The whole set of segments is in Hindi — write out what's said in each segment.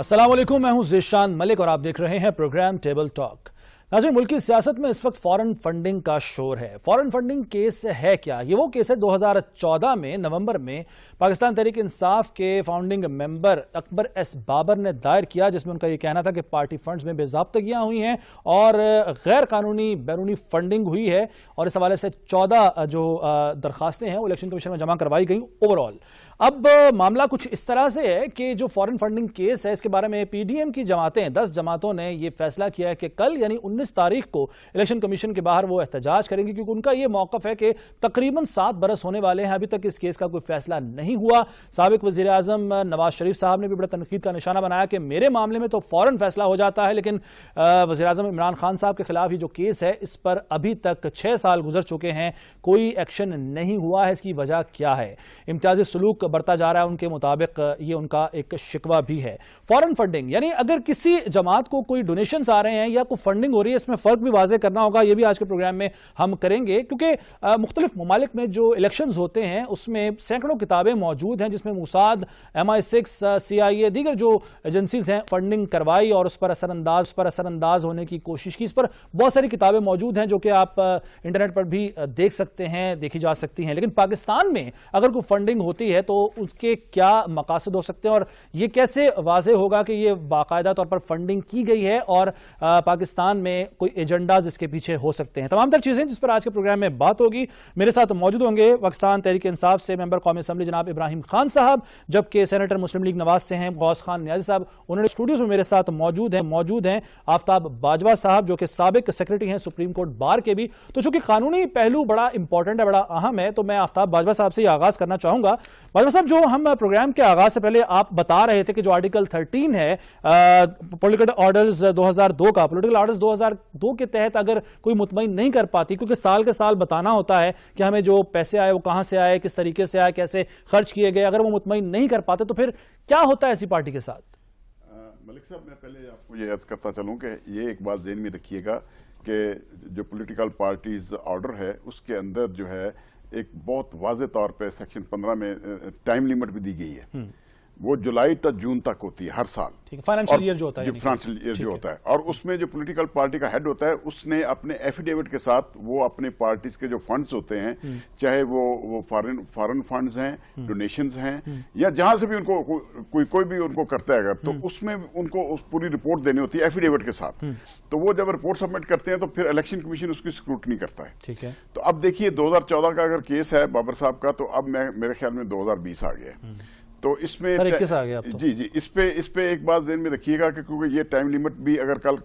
अस्सलाम वालेकुम, मैं हूं ज़ीशान मलिक और आप देख रहे हैं प्रोग्राम टेबल टॉक। नाज़रीन, मुल्क की सियासत में इस वक्त फॉरेन फंडिंग का शोर है। फॉरेन फंडिंग केस है क्या? ये वो केस है 2014 में नवंबर में पाकिस्तान तहरीक इंसाफ के founding member Akbar S Babar ने दायर किया, जिसमें उनका ये कहना था कि पार्टी फंड्स में बेज़ाब्तगियां हुई हैं और गैर कानूनी बैरूनी फंडिंग हुई है। और इस हवाले से 14 जो दरखास्तें हैं वो इलेक्शन कमीशन में जमा करवाई गई ओवरऑल। अब मामला कुछ इस तरह से है कि जो फॉरेन फंडिंग केस है इसके बारे में पीडीएम की जमातें 10 जमातों ने यह फैसला किया है कि कल यानी 19 तारीख को इलेक्शन कमीशन के बाहर वो एहतजाज करेंगे, क्योंकि उनका यह मौकफ है कि तकरीबन 7 बरस होने वाले हैं, अभी तक इस केस का कोई फैसला नहीं हुआ। साबिक वजीर आजम नवाज शरीफ साहब ने भी बड़ा तनकीद का निशाना बनाया कि मेरे मामले में तो फौरन फैसला हो जाता है, लेकिन वजीर आजम इमरान खान साहब के खिलाफ ये जो केस है इस पर अभी तक 6 साल गुजर चुके हैं, कोई एक्शन नहीं हुआ है। इसकी वजह क्या है? इम्तियाजी सलूक बढ़ता जा रहा है, उनके मुताबिक ये उनका एक शिकवा भी है। फॉरेन फंडिंग यानी अगर किसी जमात को कोई डोनेशंस आ रहे हैं या कोई फंडिंग हो रही है, इसमें फर्क भी वाज़ेह करना होगा। ये भी आज के प्रोग्राम में हम करेंगे, क्योंकि मुख्तलिफ ममालिक में जो इलेक्शंस होते हैं उसमें सैकड़ों किताबें मौजूद हैं, जिसमें मूसाद, MI6, CIA, दीगर जो एजेंसीज हैं फंडिंग करवाई और उस पर असरअंदाज होने की कोशिश की। इस पर बहुत सारी किताबें मौजूद हैं जो कि आप इंटरनेट पर भी देख सकते हैं, देखी जा सकती हैं। लेकिन पाकिस्तान में अगर कोई फंडिंग होती है तो उसके क्या मकासद हो सकते हैं और यह कैसे वाज़ेह होगा कि यह बाकायदा तौर पर फंडिंग की गई है और पाकिस्तान में कोई एजेंडाज इसके पीछे हो सकते हैं। तमाम तर चीजें जिस पर आज के प्रोग्राम में बात होगी। मेरे साथ मौजूद होंगे पाकिस्तान तहरीक इंसाफ से मेंबर कौमी असेंबली जनाब इब्राहिम खान साहब, जबकि सेनेटर मुस्लिम लीग नवाज से हैं गौस खान नियाजी साहब, उन्होंने स्टूडियोज में मेरे साथ मौजूद हैं आफ्ताब बाजवा साहब जो कि साबिक सेक्रेटरी हैं सुप्रीम कोर्ट बार के भी। तो चूंकि कानूनी पहलू बड़ा इंपॉर्टेंट है, बड़ा अहम है, तो मैं आफ्ताब बाजवा साहब से आगाज करना चाहूंगा। बाजवा साहब, जो हम प्रोग्राम के आगाज से पहले आप बता रहे थे कि जो आर्टिकल 13 है पॉलिटिकल ऑर्डर्स 2002 का, पॉलिटिकल ऑर्डर्स 2002 के तहत अगर कोई मुतमईन नहीं कर पाती, क्योंकि साल के साल बताना होता है कि हमें जो पैसे आए वो कहां से आए, किस तरीके से आए, कैसे खर्च किए गए, अगर वो मुतमईन नहीं कर पाते तो फिर क्या होता है ऐसी पार्टी के साथ? मलिक साहब, मैं पहले आपको ये अर्ज करता चलूं कि ये एक बात ज़हन में रखिएगा कि जो पॉलिटिकल पार्टीज ऑर्डर है उसके अंदर जो है एक बहुत वाज़े तौर पे सेक्शन 15 में टाइम लिमिट भी दी गई है। वो जुलाई तक जून तक होती है हर साल, फाइनेंशियल ईयर जो होता है, फाइनेंशियल ईयर जो होता है। और उसमें जो पॉलिटिकल पार्टी का हेड होता है उसने अपने एफिडेविट के साथ वो अपने पार्टीज के जो फंड्स होते हैं, चाहे वो फॉरेन फंड्स हैं, डोनेशंस हैं, या जहां से भी उनको कोई भी उनको करता है, तो उसमें उनको उस पूरी रिपोर्ट देनी होती है एफिडेविट के साथ। तो वो जब रिपोर्ट सबमिट करते हैं तो फिर इलेक्शन कमीशन उसकी स्क्रूटनी करता है। ठीक है। तो अब देखिए 2014 का अगर केस है बाबर साहब का, तो अब मेरे ख्याल में 2020 आ गया। तो इसमें आ गया अब तो। जी इस पे एक बात ध्यान में रखिएगा कि क्योंकि ये टाइम लिमिट भी अगर कल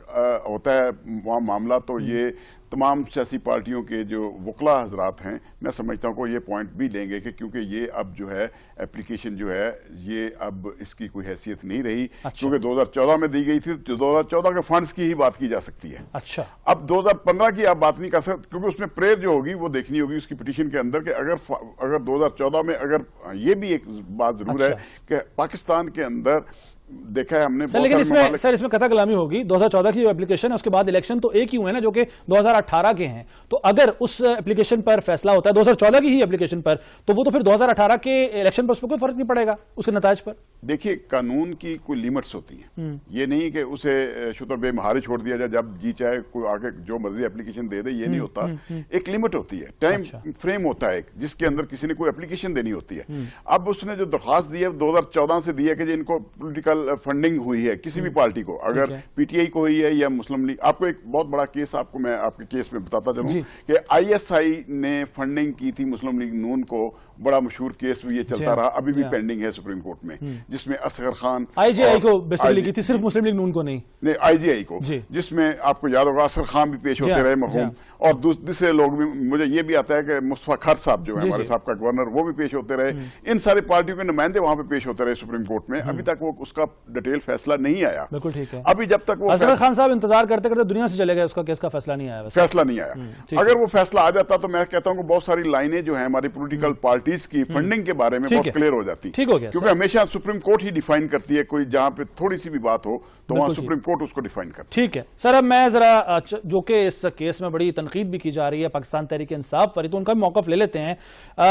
होता है वहाँ मामला, तो ये तमाम सियासी पार्टियों के जो वकला हजरात हैं, मैं समझता हूँ को ये पॉइंट भी लेंगे कि क्योंकि ये अब जो है एप्लीकेशन जो है ये अब इसकी कोई हैसियत नहीं रही। अच्छा। क्योंकि 2014 में दी गई थी, तो 2014 के फंड्स की ही बात की जा सकती है। अच्छा। अब 2015 की आप बात नहीं कर सकते, क्योंकि उसमें प्रेयर जो होगी वो देखनी होगी उसकी पिटीशन के अंदर कि अगर 2014 में, अगर ये भी एक बात जरूर है कि पाकिस्तान के अंदर देखा है हमने सर, लेकिन इसमें कथा कलामी होगी। 2014 की जो एप्लीकेशन है उसके बाद इलेक्शन तो एक ही हुए ना, जो कि 2018 के हैं। तो अगर उस एप्लीकेशन पर फैसला होता है 2014 की ही एप्लीकेशन पर, तो वो तो फिर 2018 के इलेक्शन पर उस पर कोई फर्क नहीं पड़ेगा उसके नताज पर। देखिए, कानून की कोई लिमिट्स होती हैं। ये नहीं कि उसे शुतर बेमहारी छोड़ दिया जाए, जब जी चाहे कोई आके जो मर्जी एप्लीकेशन दे दे, ये नहीं होता। एक लिमिट होती है, टाइम फ्रेम होता है जिसके अंदर किसी ने कोई एप्लीकेशन देनी होती है। अब उसने जो दरखास्त दी है 2014 से दी है कि जिनको पोलिटिकल फंडिंग हुई है किसी भी पार्टी को, अगर पीटीआई को हुई है या मुस्लिम लीग। आपको एक बहुत बड़ा केस आपको मैं आपके केस में बताता चलूं कि ISI ने फंडिंग की थी मुस्लिम लीग नून को। बड़ा मशहूर केस भी ये चलता रहा, अभी भी पेंडिंग है सुप्रीम कोर्ट में, जिसमें असगर खान IGI को बेसिकली की थी, सिर्फ मुस्लिम लीग नून को नहीं, IGI को, जिसमें आपको याद होगा असगर खान भी पेश होते रहे मरहूम, और दूसरे लोग भी। मुझे ये भी आता है कि मुस्तफा खर साहब जो है हमारे साहब का गवर्नर, वो भी पेश होते रहे। इन सारी पार्टियों के नुमाइंदे वहां पे पेश होते रहे सुप्रीम कोर्ट में। अभी तक वो उसका डिटेल फैसला नहीं आया। बिल्कुल ठीक है। अभी जब तक वो असगर खान साहब इंतजार करते करते दुनिया से चले गए, उसका केस का फैसला नहीं आया। फैसला नहीं आया। अगर वो फैसला आ जाता तो मैं कहता हूँ बहुत सारी लाइनें जो है हमारी पॉलिटिकल पार्टीज की फंडिंग के बारे में बहुत क्लियर हो जाती। ठीक हो गया, क्योंकि हमेशा सुप्रीम कोर्ट ही डिफाइन करती है, कोई जहां पे थोड़ी सी भी बात हो तो वहां सुप्रीम कोर्ट उसको डिफाइन करती है। ठीक है सर, अब मैं जरा जो कि इस केस में बड़ी तनकीद भी की जा रही है पाकिस्तान तहरीक इंसाफ पर, तो उनका भी मौकफ ले लेते हैं।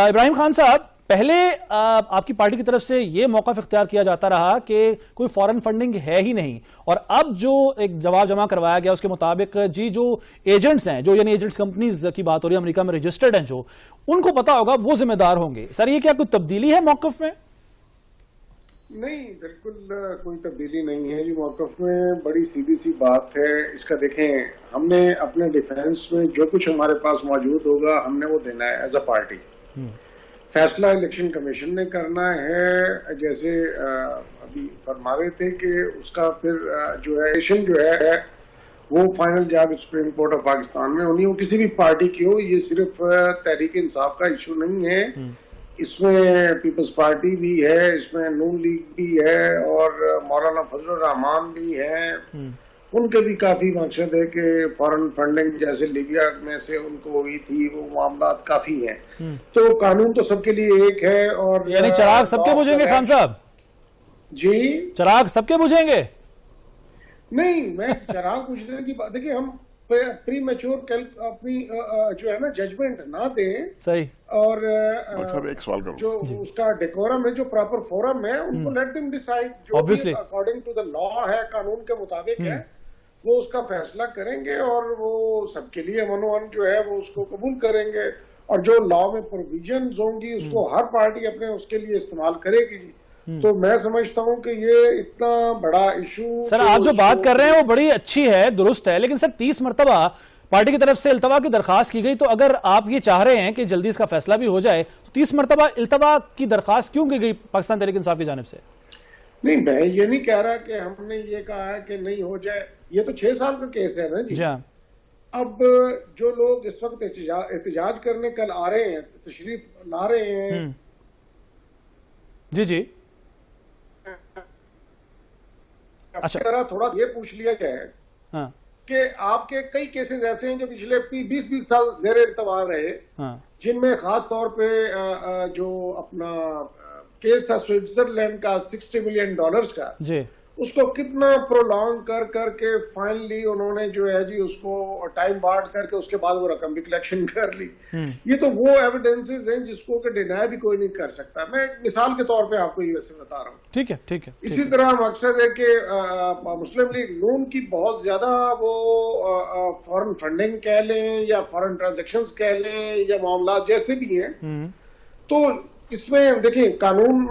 इब्राहिम खान साहब, पहले आपकी पार्टी की तरफ से ये मौका इख्तियार किया जाता रहा कि कोई फॉरेन फंडिंग है ही नहीं, और अब जो एक जवाब जमा करवाया गया उसके मुताबिक जी जो एजेंट्स हैं, जो यानी एजेंट्स कंपनीज की बात हो रही है, अमेरिका में रजिस्टर्ड हैं, जो उनको पता होगा वो जिम्मेदार होंगे। सर ये क्या कोई तब्दीली है मौकफ में? नहीं, बिल्कुल कोई तब्दीली नहीं है जी मौकफ में। बड़ी सीधी सी बात है इसका। देखें, हमने अपने डिफेंस में जो कुछ हमारे पास मौजूद होगा हमने वो देना है एज अ पार्टी। फैसला इलेक्शन कमीशन ने करना है, जैसे अभी फरमा रहे थे कि उसका फिर जो है जो है वो फाइनल जाकर सुप्रीम कोर्ट ऑफ पाकिस्तान में होनी हो, किसी भी पार्टी की हो। ये सिर्फ तहरीक इंसाफ का इशू नहीं है, इसमें पीपल्स पार्टी भी है, इसमें नून लीग भी है और मौलाना फजलुर रहमान भी है। उनके भी काफी मकसद है कि फॉरेन फंडिंग जैसे लीबिया में से उनको हुई थी, वो मामला काफी हैं। तो कानून तो सबके लिए एक है। और यानी चिराग सबके बुझेंगे खान साहब? जी, चिराग सबके बुझेंगे? नहीं, मैं चिराग बुझने की बात, देखिए हम प्री मैच्योर अपनी जो है ना जजमेंट ना दें। सही। और एक सवाल करूं, जो उसका डेकोरम है, जो प्रॉपर फोरम है, उनको लेट देम डिसाइड, जो अकॉर्डिंग टू द लॉ है, कानून के मुताबिक है, वो उसका फैसला करेंगे और वो सबके लिए अमन जो है वो उसको कबूल करेंगे। और जो लॉ में प्रोविजन होंगी उसको हर पार्टी अपने उसके लिए इस्तेमाल करेगी जी। तो मैं समझता हूं कि ये इतना बड़ा इशू। सर आप जो बात कर रहे हैं वो बड़ी अच्छी है, दुरुस्त है, लेकिन सर 30 मरतबा पार्टी की तरफ से इल्तवा की दरखास्त की गई, तो अगर आप ये चाह रहे हैं कि जल्दी इसका फैसला भी हो जाए तो 30 मरतबा इल्तवा की दरखास्त क्यों की गई पाकिस्तान तहरीक इंसाफ की जानिब से? नहीं, मैं ये नहीं कह रहा कि हमने ये कहा है कि नहीं हो जाए। ये तो 6 साल का केस है ना जी। अब जो लोग इस वक्त एहतजाज करने कल आ रहे हैं, तशरीफ ला रहे हैं, जी जी, अच्छा, तरह थोड़ा ये पूछ लिया जाए कि आपके कई केसेस ऐसे हैं जो पिछले 20-20 साल जेर इल्तवा रहे, जिनमें खास तौर पे जो अपना केस था स्विट्जरलैंड का $60 मिलियन का जी, उसको कितना प्रोलॉन्ग कर करके फाइनली उन्होंने जो है जी उसको टाइम बांट करके उसके बाद वो रकम भी कलेक्शन कर ली। ये तो वो एविडेंसेस हैं जिसको कि डिनाई भी कोई नहीं कर सकता। मैं एक मिसाल के तौर पे आपको ये वैसे बता रहा हूँ। ठीक है, ठीक है। इसी तरह मकसद है कि मुस्लिम लीग नून की बहुत ज्यादा वो फॉरेन फंडिंग कह लें या फॉरेन ट्रांजेक्शंस कह लें या मामला जैसे भी हैं, तो इसमें देखिए कानून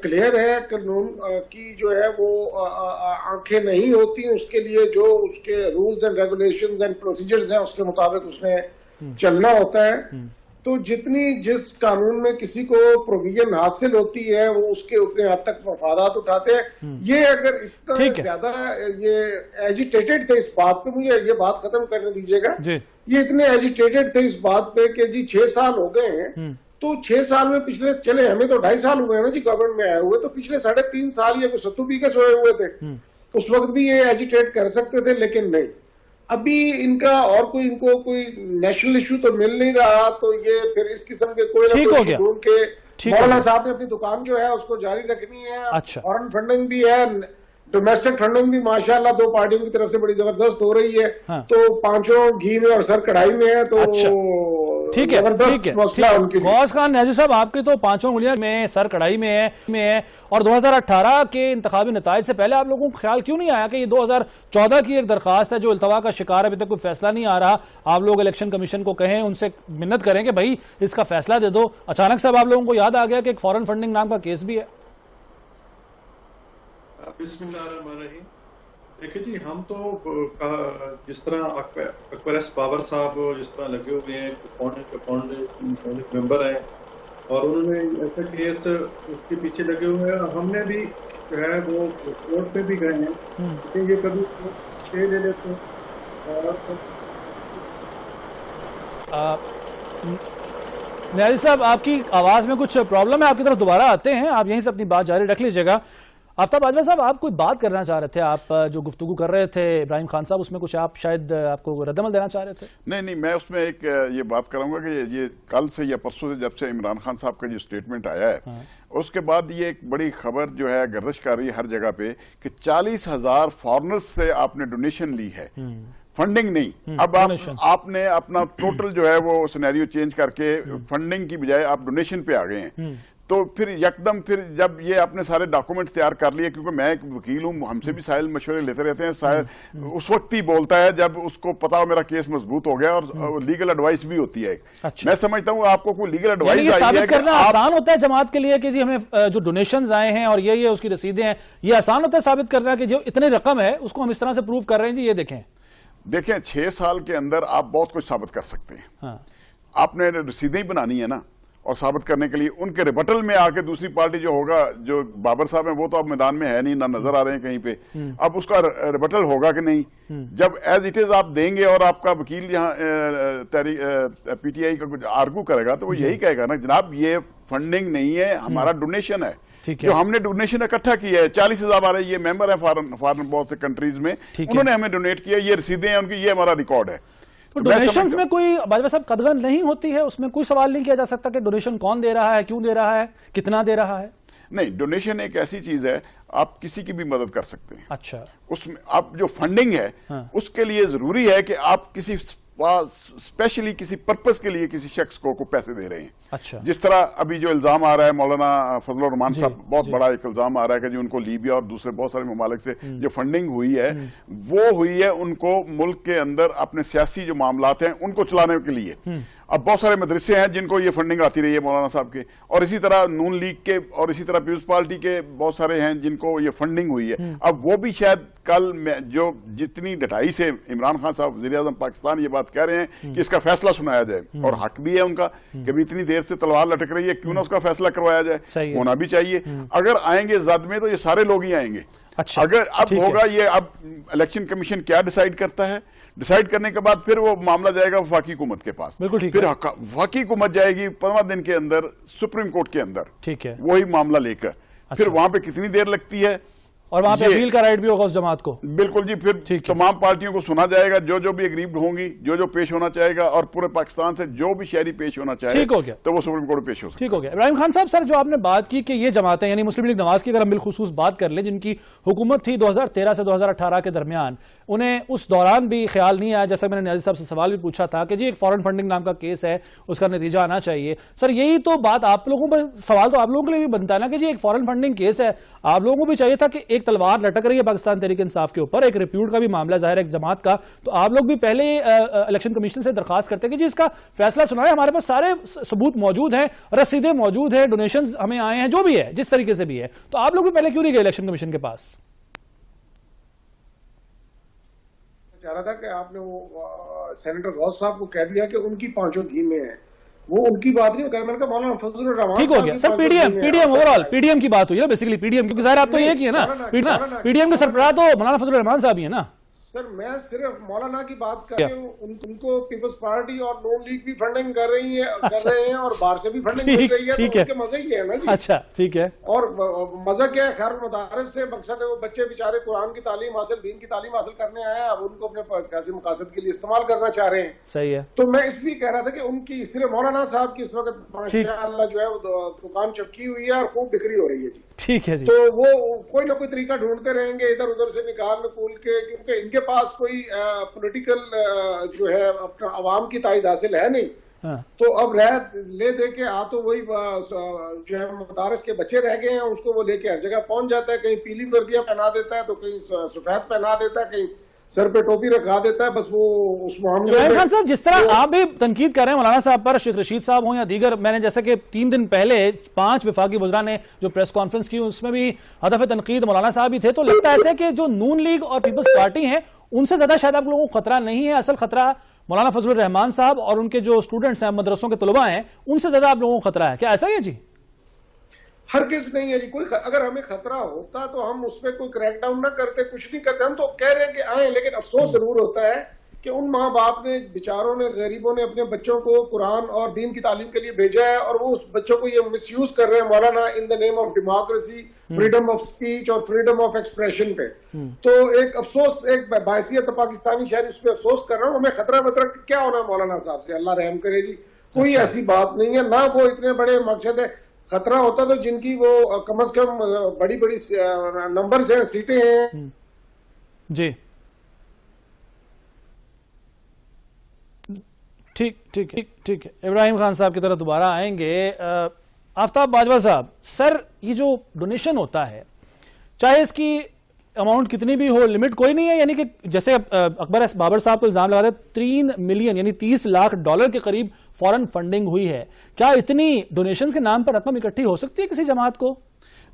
क्लियर है। कानून की जो है वो आंखें नहीं होती, उसके लिए जो उसके rules and regulations and procedures हैं उसके मुताबिक उसने चलना होता है। तो जिस कानून में किसी को प्रोविजन हासिल होती है वो उसके उतने हद तक मफादात उठाते हैं। ये अगर इतना ज्यादा ये एजिटेटेड थे इस बात पे, मुझे ये बात खत्म करने दीजिएगा, ये इतने एजिटेटेड थे इस बात पे कि जी 6 साल हो गए हैं, तो 6 साल में पिछले चले हमें तो 2.5 साल हुए हैं ना जी गवर्नमेंट में आए हुए, तो पिछले 3.5 साल ये सत्तू पी के सोए हुए थे। उस वक्त भी ये एजिटेट कर सकते थे, लेकिन नहीं। अभी इनका और कोई इनको कोई नेशनल इशू तो मिल नहीं रहा, तो ये फिर इस किस्म के कोई ना कोई ढूंढ के मौलाना साहब ने अपनी दुकान जो है उसको जारी रखनी है। अच्छा, फॉरेन फंडिंग भी है, डोमेस्टिक फंडिंग भी माशाल्लाह 2 पार्टियों की तरफ से बड़ी जबरदस्त हो रही है। हाँ। तो पांचों घी में और सर कढ़ाई में है, तो अच्छा। ठीक है, ठीक है। गौस खान नाजी साहब, आपके तो 5 उंगलियां में सर कढ़ाई में है और 2018 के इंतखाबी नताइज से पहले आप लोगों को ख्याल क्यों नहीं आया कि ये 2014 की एक दरखास्त है जो इल्तवा का शिकार, अभी तक कोई फैसला नहीं आ रहा, आप लोग इलेक्शन कमीशन को कहें, उनसे मिन्नत करें कि भाई इसका फैसला दे दो। अचानक से आप लोगों को याद आ गया कि एक फॉरेन फंडिंग नाम का केस भी है। बिस्मिल्लाहिर्रहमानिर्रहीम। देखिए जी, हम तो जिस तरह अकबर एस बाबर साहब जिस तरह लगे हुए हैं, फाउंडिंग मेंबर हैं और उन्होंने ऐसा केस उसके पीछे लगे हुए हैं। हमने भी जो है वो कोर्ट पे भी गए हैं, लेकिन ये कभी स्टे ले लेते हैं। न्याजी साहब, आपकी आवाज में कुछ प्रॉब्लम है, आपकी तरफ दोबारा आते हैं, आप यहीं से अपनी बात जारी रख लीजिएगा। आफ्ताब बाजवा साहब, आप कोई बात करना चाह रहे थे, आप जो गुफ्तगू कर रहे थे इब्राहिम खान साहब, उसमें कुछ आप शायद आपको रद्दमल देना चाह रहे थे? नहीं, मैं उसमें एक ये बात कराऊंगा कि ये कल से या परसों से जब से इमरान खान साहब का जो स्टेटमेंट आया है, उसके बाद ये एक बड़ी खबर जो है गर्दिश कर रही है हर जगह पे कि 40,000 फॉरेनर्स से आपने डोनेशन ली है, फंडिंग नहीं। अब आपने अपना टोटल जो है वो सिनेरियो चेंज करके फंडिंग की बजाय आप डोनेशन पे आ गए हैं। तो फिर यकदम फिर जब ये आपने सारे डॉक्यूमेंट तैयार कर लिए, क्योंकि मैं एक वकील हूं, हमसे भी साहिल मशवरे लेते रहते हैं, साहिल उस वक्त ही बोलता है जब उसको पता हो मेरा केस मजबूत हो गया, और लीगल एडवाइस भी होती है। अच्छा। मैं समझता हूं आपको कोई लीगल एडवाइस आई है साबित करना आसान होता है जमात के लिए कि जी हमें जो डोनेशंस आए हैं और ये उसकी रसीदें हैं, ये आसान होता है साबित करना कि जो इतनी रकम है उसको हम इस तरह से प्रूव कर रहे हैं जी, ये देखें। 6 साल के अंदर आप बहुत कुछ साबित कर सकते हैं। हाँ। आपने रसीदें ही बनानी है ना, और साबित करने के लिए उनके रिबटल में आके दूसरी पार्टी जो होगा, जो बाबर साहब हैं वो तो अब मैदान में है नहीं, ना नजर आ रहे हैं कहीं पे, अब उसका रिबटल होगा कि नहीं? जब एज इट इज आप देंगे और आपका वकील यहाँ पीटीआई का कुछ आर्गू करेगा तो वो यही कहेगा ना, जनाब ये फंडिंग नहीं है, हमारा डोनेशन है, जो हमने डोनेशन इकट्ठा किया है। 40,000 आ रहे, ये मेंबर है फॉरेन बहुत से कंट्रीज में, उन्होंने हमें डोनेट किया, ये रसीदें हैं उनकी, ये हमारा रिकॉर्ड है। तो डोनेशंस में कोई बाजवा साहब कदगन नहीं होती है? उसमें कोई सवाल नहीं किया जा सकता कि डोनेशन कौन दे रहा है, क्यों दे रहा है, कितना दे रहा है? नहीं, डोनेशन एक ऐसी चीज है, आप किसी की भी मदद कर सकते हैं। अच्छा। उसमें आप जो फंडिंग है, हाँ। उसके लिए जरूरी है कि आप किसी स्पेशली किसी पर्पस के लिए किसी शख्स को पैसे दे रहे हैं। अच्छा। जिस तरह अभी जो इल्जाम आ रहा है मौलाना फजलुर रहमान साहब, बहुत बड़ा एक इल्जाम आ रहा है कि जो उनको लीबिया और दूसरे बहुत सारे ममालिक से जो फंडिंग हुई है, वो हुई है उनको मुल्क के अंदर अपने सियासी जो मामलात हैं उनको चलाने के लिए। अब बहुत सारे मदरसे हैं जिनको ये फंडिंग आती रही है मौलाना साहब के, और इसी तरह नून लीग के और इसी तरह पीपुल्स पार्टी के बहुत सारे हैं जिनको ये फंडिंग हुई है। अब वो भी शायद कल जो जितनी डटाई से इमरान खान साहब वज़ीर आज़म पाकिस्तान ये बात कह रहे हैं कि इसका फैसला सुनाया जाए, और हक भी है उनका कि भी इतनी देर से तलवार लटक रही है, क्यों ना उसका फैसला करवाया जाए, होना भी चाहिए। अगर आएंगे जद में तो ये सारे लोग ही आएंगे। अच्छा, अगर अब होगा ये, अब इलेक्शन कमीशन क्या डिसाइड करता है, डिसाइड करने के बाद फिर वो मामला जाएगा वफाकी हुकूमत के पास, फिर वफाकी हुकूमत जाएगी 15 दिन के अंदर सुप्रीम कोर्ट के अंदर, ठीक है, वही मामला लेकर। फिर वहां पे कितनी देर लगती है, और वहां पे अपील का राइट भी होगा उस जमात को। बिल्कुल जी, फिर तमाम पार्टियों को सुना जाएगा, जो जो भी एग्रीव्ड होंगी, जो जो पेश होना चाहेगा, और पूरे पाकिस्तान से जो भी शहरी पेश होना चाहे, ठीक हो गया, तो वो सुप्रीम कोर्ट में पेश हो सकता है। ठीक हो गया। इब्राहिम खान साहब, सर जो आपने बात की कि ये जमातें, यानी मुस्लिम लीग नवाज की अगर हम बिलखुसूस बात कर लें, जिनकी हुकूमत थी 2013 से 2018 के दरमियान, उन्हें उस दौरान भी ख्याल नहीं आया, जैसा मैंने न्याजी साहब से सवाल भी पूछा था कि जी एक फॉरेन फंडिंग नाम का केस है, उसका नतीजा आना चाहिए। सर यही तो बात आप लोगों पर, सवाल तो आप लोगों के लिए भी बनता है ना कि जी एक फॉरेन फंडिंग केस है, आप लोगों को भी चाहिए था कि एक तलवार लटक रही है पाकिस्तान तहरीक इंसाफ के ऊपर, एक रिप्यूट का भी मामला जाहिर है एक जमात का, तो आप लोग भी पहले इलेक्शन कमीशन से दरखास्त करते हैं कि जी इसका फैसला सुनाए, हमारे पास सारे सबूत मौजूद हैं, रसीदें मौजूद हैं, डोनेशंस हमें आए हैं, जो भी है जिस तरीके से भी है, तो आप लोग भी पहले क्यों नहीं गए इलेक्शन कमीशन के पास? चाह रहा था कि आपने वो सेनेटर गौस साहब को कह दिया कि उनकी पांचों घी में है, वो उनकी बात नहीं कर, मैंने कहा मौलाना फजलुर रहमान, ठीक हो गया सर। पीडीएम ओवरऑल पीडीएम की बात हुई है बेसिकली, पीडीएम, क्योंकि जाहिर आप तो ये किया ना, पीडीएम के सरबराह तो मौलाना फजलुर रहमान साहब ही है ना। सर मैं सिर्फ मौलाना की बात कर रही हूँ, उनको पीपल्स पार्टी और नून लीग भी फंडिंग कर रही है, कर रहे हैं, और बाहर से भी फंडिंग मिल रही है, तो उनके मजे ही है ना जी। अच्छा, ठीक है। और मजा क्या है, खैर मदारस से मकसद है वो बच्चे बेचारे कुरान की तालीम हासिल, दीन की तालीम हासिल करने आए हैं, अब उनको अपने सियासी मकासद के लिए इस्तेमाल करना चाह रहे हैं। सही है। तो मैं इसलिए कह रहा था कि उनकी सिर्फ मौलाना साहब की इस वक्त माशाअल्लाह जो है वो दुकान चपकी हुई है और खूब बिक्री हो रही है जी। ठीक है जी। तो वो कोई ना कोई तरीका ढूंढते रहेंगे इधर उधर से निकाल नकूल के, क्योंकि इनके पास कोई पॉलिटिकल जो है अपना अवाम की तायद हासिल है नहीं। हाँ। तो अब ले दे के आ तो वही जो है मदारस के बच्चे रह गए हैं, उसको वो लेके हर जगह पहुंच जाता है, कहीं पीली वर्दियां पहना देता है, तो कहीं सफेद पहना देता है, कहीं सर पे टोपी रखा देता है, बस वो उस मामले में। खान साहब, जिस तरह आप भी तनकीद कर रहे हैं मौलाना साहब पर, शेख रशीद साहब हो या दीगर, मैंने जैसे कि 3 दिन पहले 5 वफाकी वज़रा ने जो प्रेस कॉन्फ्रेंस की उसमें भी हदफ तनकीद मौलाना साहब ही थे, तो लगता है ऐसे कि जो नून लीग और पीपल्स पार्टी है उनसे ज्यादा शायद आप लोगों को खतरा नहीं है, असल खतरा मौलाना फजलुर रहमान साहब और उनके जो स्टूडेंट्स हैं, मदरसों के तलबा हैं, उनसे ज्यादा आप लोगों को खतरा है, क्या ऐसा ही है जी? हरगिज़ नहीं है जी, कोई अगर हमें खतरा होता तो हम उस पर कोई क्रैकडाउन ना करते, कुछ नहीं करते। हम तो कह रहे हैं कि आए, लेकिन अफसोस जरूर होता है कि उन माँ बाप ने, बेचारों ने, गरीबों ने अपने बच्चों को कुरान और दीन की तालीम के लिए भेजा है, और वो उस बच्चों को ये मिसयूज कर रहे हैं मौलाना in the name of democracy freedom of speech और फ्रीडम ऑफ एक्सप्रेशन पे। तो एक अफसोस, एक बायसियत पाकिस्तानी शहरी उस पर अफसोस कर रहा हूँ। हमें खतरा वतरा क्या होना मौलाना साहब से, अल्लाह रहम करे जी, कोई ऐसी बात नहीं है ना। वो इतने बड़े मकसद है, खतरा होता तो जिनकी वो कम से कम बड़ी बड़ी नंबर हैं, सीटें हैं जी। ठीक ठीक ठीक ठीक है, इब्राहिम खान साहब की तरफ दोबारा आएंगे। आफ्ताब बाजवा साहब, सर ये जो डोनेशन होता है, चाहे इसकी अमाउंट कितनी भी हो, लिमिट कोई नहीं है? यानी कि जैसे अकबर एस बाबर साहब को इल्जाम लगा था 3 मिलियन यानी 30 लाख डॉलर के करीब फॉरेन फंडिंग हुई है, क्या इतनी डोनेशन के नाम पर रकम इकट्ठी हो सकती है किसी जमात को?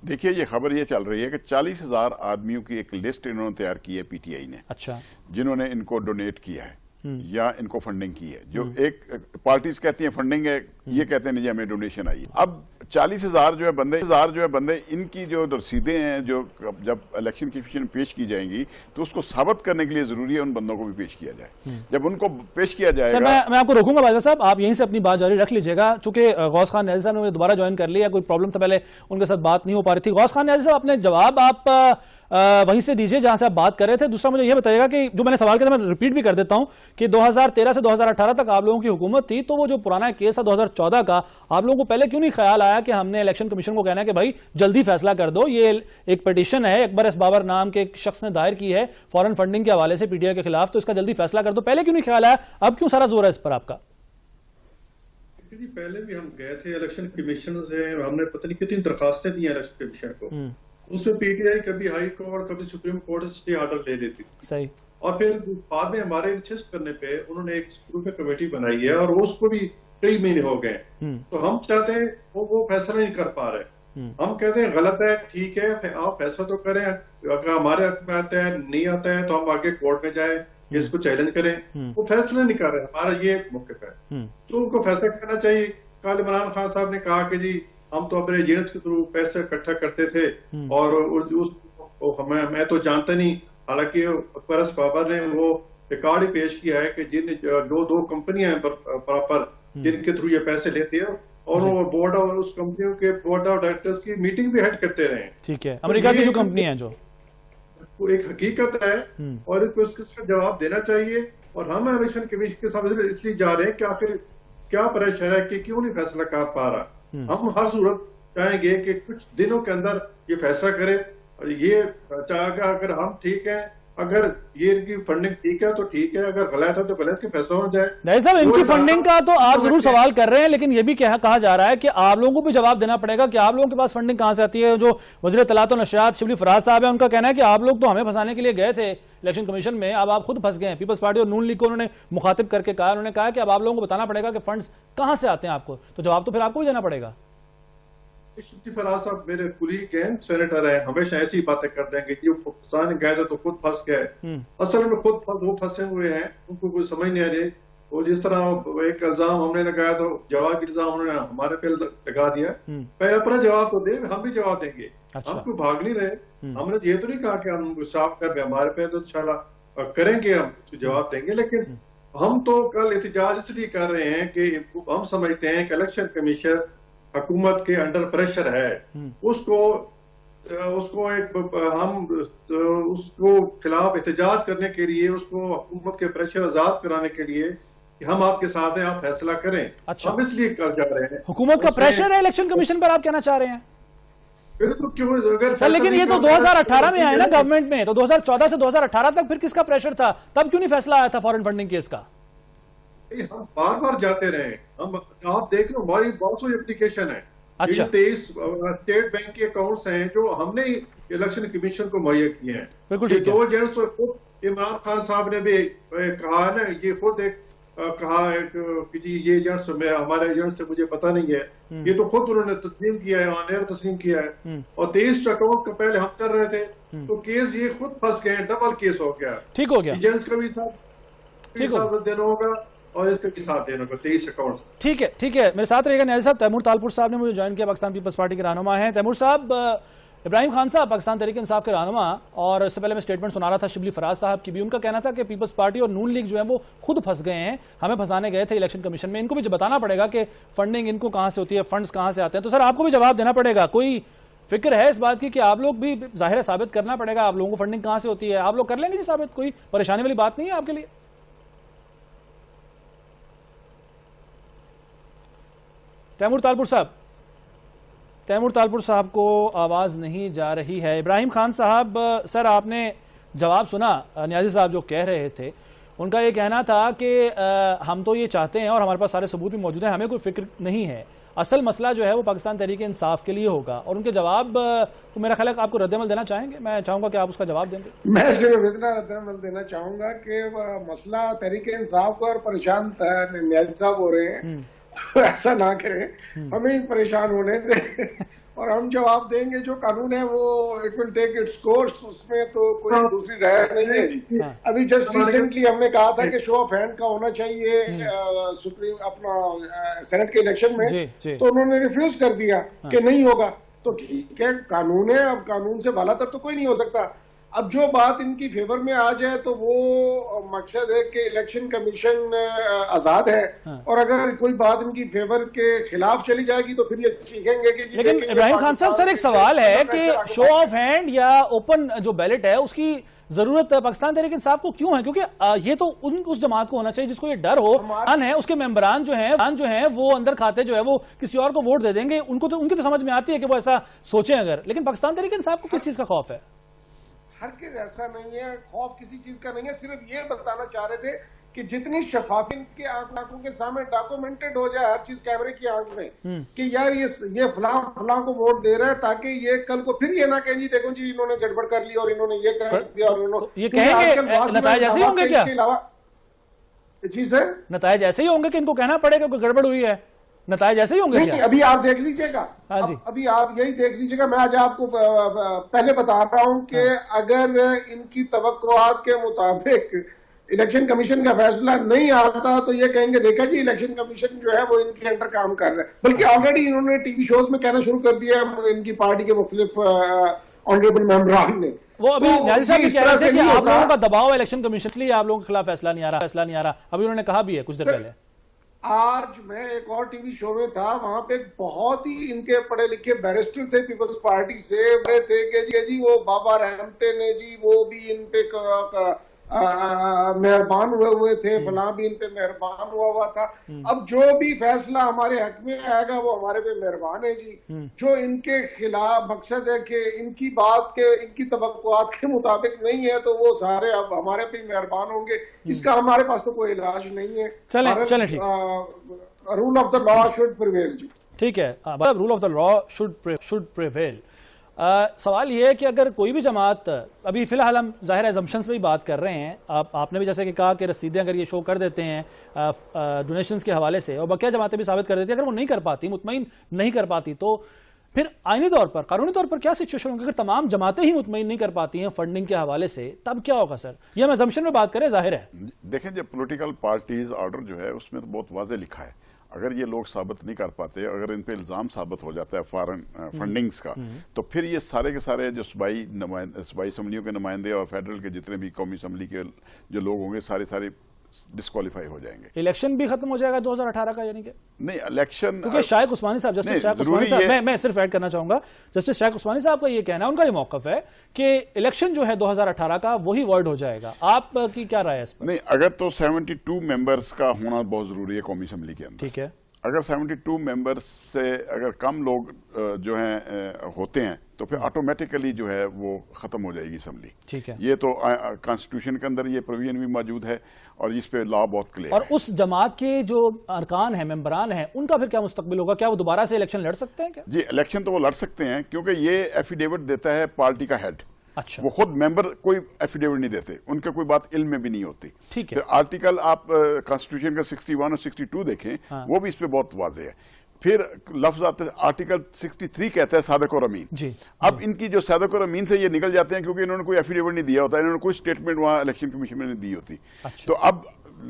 देखिए, ये खबर ये चल रही है कि 40,000 आदमियों की एक लिस्ट इन्होंने तैयार की है पीटीआई ने, अच्छा, जिन्होंने इनको डोनेट किया है या इनको फंडिंग की है। जो एक पार्टीज कहती हैं फंडिंग है, ये कहते हैं नहीं हमें डोनेशन आई है। अब 40,000 जो है बंदे इनकी जो रसीदें हैं, जो जब इलेक्शन कमीशन पेश की जाएंगी तो उसको साबित करने के लिए जरूरी है उन बंदों को भी पेश किया जाए। जब उनको पेश किया जाएगा, मैं आपको रोकूंगा बाजवा साहब, आप यहीं से अपनी बात जारी रख लीजिएगा। चूंकि गौस खान न्याजी साहब ने दोबारा ज्वाइन कर लिया, कोई प्रॉब्लम था, पहले उनके साथ बात नहीं हो पा रही थी। गौस खान न्याजी साहब, अपने जवाब आप वहीं से दीजिए जहां से आप बात कर रहे थे। दूसरा मुझे यह बताइएगा कि जो मैंने सवाल किया था, मैं रिपीट भी कर देता हूं कि 2013 से 2018 तक आप लोगों की हुकूमत थी, तो वो जो पुराना केस था 2014 का, आप लोगों को पहले क्यों नहीं ख्याल आया कि हमने इलेक्शन कमीशन को कहना है कि भाई जल्दी फैसला कर दो? ये एक पिटीशन है, अकबर एस बाबर नाम के एक शख्स ने दायर की है फॉरेन फंडिंग के हवाले से पीटीआई के खिलाफ, तो इसका जल्दी फैसला कर दो। पहले क्यों नहीं ख्याल आया, अब क्यों सारा जोर है इस पर आपका? जी, पहले भी हम गए थे इलेक्शन कमीशन से, हमने पता नहीं कितनी दरखास्तें दी इलेक्शन कमीशन को, उसमें पीटीआई कभी हाई कोर्ट कभी सुप्रीम कोर्ट से स्टे ऑर्डर ले लेती थी। सही। और फिर बाद में हमारे इंसिस्ट करने पे उन्होंने एक स्कूल कमेटी बनाई है और उसको भी कई महीने हो गए। तो हम चाहते हैं वो फैसला नहीं कर पा रहे। हम कहते हैं गलत है, ठीक है, आप फैसला तो करें, अगर हमारे हक में आता है, नहीं आता है तो हम आगे कोर्ट में जाए, इसको चैलेंज करें। वो फैसला नहीं कर रहे, हमारा ये मौक़िफ़ है, तो उनको फैसला करना चाहिए। कल इमरान खान साहब ने कहा कि जी हम तो अपने एजेंट्स के थ्रू पैसे इकट्ठा करते थे और मैं तो जानता नहीं। हालांकि अकबर एस बाबर ने वो रिकॉर्ड ही पेश किया है कि जिन दो कंपनियां हैं प्रॉपर जिनके थ्रू ये पैसे लेते हैं, और वो बोर्ड ऑफ उस कंपनियों के बोर्ड ऑफ डायरेक्टर्स की मीटिंग भी हेड करते रहे। ठीक है, अमेरिका की जो कंपनी है, जो एक हकीकत है और इसका जवाब देना चाहिए। और हम इलेक्शन कमीशन के सामने इसलिए जा रहे हैं कि आखिर क्या प्रेशर है कि क्यों नहीं फैसला कर पा रहा। हम हर सूरत चाहेंगे कि कुछ दिनों के अंदर ये फैसला करें। ये चाहेगा अगर हम ठीक है, अगर ये इनकी फंडिंग ठीक है तो ठीक है, अगर गलत है तो गलत के फैसला हो जाए। नहीं साहब, इनकी फंडिंग का तो आप जरूर सवाल कर रहे हैं, लेकिन ये भी कहा जा रहा है कि आप लोगों को भी जवाब देना पड़ेगा कि आप लोगों के पास फंडिंग कहां से आती है। जो वज़ीर तलात और नशरियात शिबली फराज साहब है, उनका कहना है कि आप लोग तो हमें फंसाने के लिए गए थे इलेक्शन कमीशन में, अब आप खुद फंस गए हैं। पीपल्स पार्टी और नून लीग को उन्होंने मुखातिब करके कहा, उन्होंने कहा कि अब आप लोगों को बताना पड़ेगा कि फंड्स कहां से आते हैं आपको, तो जवाब तो फिर आपको भी देना पड़ेगा। शिबली फराज साहब मेरे कुलीग हैं, सेनेटर है, हमेशा ऐसी बातें कर देंगे कि वो फंसाने गए थे तो खुद फंस गए। असल में खुद वो फंसे हुए हैं, उनको कोई समझ नहीं आ रही। वो जिस तरह एक इल्जाम हमने लगाया तो जवाब इल्जाम उन्होंने हमारे पे लगा दिया। पहले अपना जवाब तो दे, हम भी जवाब देंगे। अच्छा। हम कोई भाग नहीं रहे। हमने ये तो नहीं कहा कि हम साफ कर हमारे पे तो इंशाल्लाह करेंगे, हम जवाब देंगे। लेकिन हम तो कल एहतजाज इसलिए कर रहे हैं कि हम समझते हैं कि इलेक्शन कमीशन हुकूमत के अंडर प्रेशर है, उसको खिलाफ एहतजाज करने के लिए, उसको हुकूमत के प्रेशर आजाद कराने के लिए कि हम आपके साथ हैं, आप फैसला करें। अच्छा। हम इसलिए कर जा रहे हैं। हुकूमत का प्रेशर है इलेक्शन कमीशन पर, आप कहना चाह रहे हैं? बिल्कुल, क्यों? अगर सर लेकिन ये तो 2018 में आया ना गवर्नमेंट में, तो 2014 से 2018 तक फिर किसका प्रेशर था? तब क्यों नहीं फैसला आया था फॉरेन फंडिंग केस का? हम बार बार जाते रहे। हम आप देख लो, हमारी बहुत सारी एप्लीकेशन है। अच्छा। 23 स्टेट बैंक के अकाउंट्स हैं जो हमने इलेक्शन कमीशन को मुहैया किए हैं। बिल्कुल ये ठीक है। 2 एजेंट्स खुद इमरान खान साहब ने भी कहा है ना, ये खुद एक कहा है कि जी ये एजेंट्स हमारे एजेंट्स से मुझे पता नहीं है, ये तो खुद उन्होंने तस्लीम किया है, ऑन एयर तस्लीम किया है। और 23 अकाउंट का पहले हम कर रहे थे, तो केस ये खुद फंस गए, डबल केस हो गया। ठीक हो गया, एजेंट्स का भी देना होगा और इसका भी साथ देना होगा 23 अकाउंट। ठीक है, ठीक है। मेरे साथ रहेगा न्याजी साहब, तैमूर तालपुर साहब ने मुझे ज्वाइन किया, पाकिस्तान पीपल्स पार्टी के रहनुमा हैं। तैमूर साहब, इब्राहिम खान साहब पाकिस्तान तहरीक इंसाफ के रहनुमा, और इससे पहले मैं स्टेटमेंट सुना रहा था शिबली फराज साहब की भी, उनका कहना था कि पीपल्स पार्टी और नून लीग जो है वो खुद फंस गए हैं, हमें फंसाने गए थे इलेक्शन कमीशन में। इनको भी बताना पड़ेगा कि फंडिंग इनको कहां से होती है, फंड्स कहां से आते हैं। तो सर आपको भी जवाब देना पड़ेगा, कोई फिक्र है इस बात की कि आप लोग भी जाहिर है साबित करना पड़ेगा, आप लोगों को फंडिंग कहां से होती है, आप लोग कर लेंगे जी साबित, कोई परेशानी वाली बात नहीं है आपके लिए? तैमूर तालपुर साहब को आवाज नहीं जा रही है। इब्राहिम खान साहब, सर आपने जवाब सुना नियाजी साहब जो कह रहे थे, उनका ये कहना था कि हम तो ये चाहते हैं और हमारे पास सारे सबूत भी मौजूद हैं, हमें कोई फिक्र नहीं है, असल मसला जो है वो पाकिस्तान तहरीक इंसाफ के लिए होगा। और उनके जवाब को मेरा ख्याल है आपको रद्दमल देना चाहेंगे, मैं चाहूंगा कि आप उसका जवाब देंगे। मैं सिर्फ इतना रद्दमल देना चाहूंगा कि मसला तहरीक इंसाफ का और परेशान नियाजी साहब हो रहे हैं, तो ऐसा ना करें, हमें ही परेशान होने दें और हम जवाब देंगे। जो कानून है वो it will take its course, उसमें तो कोई दूसरी राय नहीं है जी। अभी जस्ट रिसेंटली हमने कहा था कि शो ऑफ हैंड का होना चाहिए सुप्रीम अपना सेनेट के इलेक्शन में, तो उन्होंने रिफ्यूज कर दिया कि नहीं होगा। तो ठीक है, कानून है, अब कानून से बालातर तो कोई नहीं हो सकता। अब जो बात इनकी फेवर में आ जाए तो वो मकसद है कि इलेक्शन कमीशन आजाद है, और अगर कोई बात इनकी फेवर के खिलाफ चली जाएगी तो फिर ये चीखेंगे कि लेकिन इब्राहिम खान साहब, सर एक सवाल है कि शो ऑफ हैंड या ओपन जो बैलेट है उसकी जरूरत पाकिस्तान तहरीक इंसाफ को क्यों है? क्योंकि ये तो उस जमात को होना चाहिए जिसको ये डर हो है, उसके मेंबरान जो हैं वो अंदर खाते जो है वो किसी और को वोट दे देंगे, उनकी तो समझ में आती है कि वो ऐसा सोचें अगर, लेकिन पाकिस्तान तहरीक इंसाफ को किस चीज का खौफ है? हर किस ऐसा नहीं है, खौफ किसी चीज का नहीं है, सिर्फ ये बताना चाह रहे थे कि जितनी शफाफी के आंखों के सामने डॉक्यूमेंटेड हो जाए हर चीज कैमरे की आंख में कि यार ये फलां को वोट दे रहा है, ताकि ये कल को फिर ये ना कहें जी देखो जी इन्होंने गड़बड़ कर ली और इन्होंने ये कर दिया और इन्होंने ये कहेंगे नतायज ऐसे ही होंगे क्या? जी सर, नतायज ऐसे ही होंगे कि इनको कहना पड़ेगा कि गड़बड़ हुई है, नतायज ऐसे ही होंगे? नहीं, अभी आप देख लीजिएगा, अभी आप यही देख लीजिएगा। मैं आज आपको पहले बता रहा हूं कि अगर इनकी तवक्कुआत के मुताबिक इलेक्शन कमीशन का फैसला नहीं आता तो ये कहेंगे देखा जी इलेक्शन कमीशन जो है वो इनके अंडर काम कर रहा है। बल्कि ऑलरेडी इन्होंने टीवी शोज में कहना शुरू कर दिया इनकी पार्टी के मुख्तलिफ ऑनरेबल मेंबरान ने। वो अभी नियाजी साहब कह रहे थे कि आप लोगों का दबाव है इलेक्शन कमीशन, इसलिए आप लोगों के खिलाफ फैसला नहीं आ रहा। अभी उन्होंने कहा भी है कुछ देर पहले। आज मैं एक और टीवी शो में था, वहां पे बहुत ही इनके पढ़े लिखे बैरिस्टर थे पीपल्स पार्टी से, बड़े थे कि जी वो बाबा रहमते ने जी वो भी इन पे मेहरबान हुए थे, फलां भी इन पे मेहरबान हुआ था। अब जो भी फैसला हमारे हक में आएगा वो हमारे पे मेहरबान है जी। जो इनके खिलाफ मकसद है कि इनकी बात के इनकी तवक्कुआत के मुताबिक नहीं है तो वो सारे अब हमारे पे मेहरबान होंगे। इसका हमारे पास तो कोई इलाज नहीं है। चले ठीक, rule of the law should prevail जी। ठीक है, rule of the law should prevail. सवाल ये है कि अगर कोई भी जमात, अभी फिलहाल हम जाहिर एजम्पशंस पे ही बात कर रहे हैं, आपने भी जैसे कि कहा कि रसीदें अगर ये शो कर देते हैं डोनेशंस के हवाले से और बकिया जमातें भी साबित कर देती है, अगर वो नहीं कर पाती, मुतमईन नहीं कर पाती, तो फिर आईनी तौर पर, कानूनी तौर पर क्या सिचुएशन होगी? अगर तमाम जमातें ही मुतमईन नहीं कर पाती हैं फंडिंग के हवाले से, तब क्या होगा सर? ये हम एजम्पशन में बात करें, जाहिर है। देखें, जब पॉलिटिकल पार्टीज ऑर्डर जो है उसमें तो बहुत वाज़ेह लिखा है, अगर ये लोग साबित नहीं कर पाते, अगर इन पे इल्ज़ाम साबित हो जाता है फॉरेन फंडिंग्स का, तो फिर ये सारे के सारे जो सूबाई असम्बलियों के नुमाइंदे और फेडरल के जितने भी कौमी असम्बली के जो लोग होंगे सारे डिस्क्वालीफाई हो जाएंगे। इलेक्शन भी खत्म हो जाएगा 2018 का, यानी कि नहीं इलेक्शन, क्योंकि शाइख उस्मानी साहब, जस्टिस शाइख उस्मानी साहब, मैं सिर्फ ऐड करना चाहूंगा, जस्टिस शाइख उस्मानी साहब का ये कहना है, उनका ये मौकफ है कि इलेक्शन जो है 2018 का वही वर्ड हो जाएगा। आपकी क्या राय है इस पर? नहीं, अगर तो 72 मेंबर्स का होना बहुत जरूरी है कौमी असम्बली के अंदर। ठीक है, अगर 72 मेंबर्स से अगर कम लोग जो हैं होते हैं तो फिर ऑटोमेटिकली जो है वो खत्म हो जाएगी असम्बली। ठीक है, ये तो कॉन्स्टिट्यूशन के अंदर ये प्रोविजन भी मौजूद है और इस पे लॉ बहुत क्लियर है। और उस जमात के जो अरकान हैं, मेंबरान हैं, उनका फिर क्या मुस्तकबिल होगा? क्या वो दोबारा से इलेक्शन लड़ सकते हैं क्या? जी, इलेक्शन तो वो लड़ सकते हैं क्योंकि ये एफिडेविट देता है पार्टी का हेड। अच्छा, वो खुद मेंबर कोई एफिडेविट नहीं देते, उनके कोई बात इल्म में भी नहीं होती। ठीक है, फिर आर्टिकल आप कॉन्स्टिट्यूशन का 61 और 62 देखें, वो भी इस पे बहुत वाज़ेह है। फिर लफ्ज आते हैं, आर्टिकल 63 कहता है सादिक और अमीन जी। अब इनकी जो सादिक और अमीन से ये निकल जाते हैं क्योंकि इन्होंने कोई एफिडेविट नहीं दिया होता, इन्होंने कोई स्टेटमेंट वहां इलेक्शन कमीशन में नहीं दी होती। अच्छा, तो अब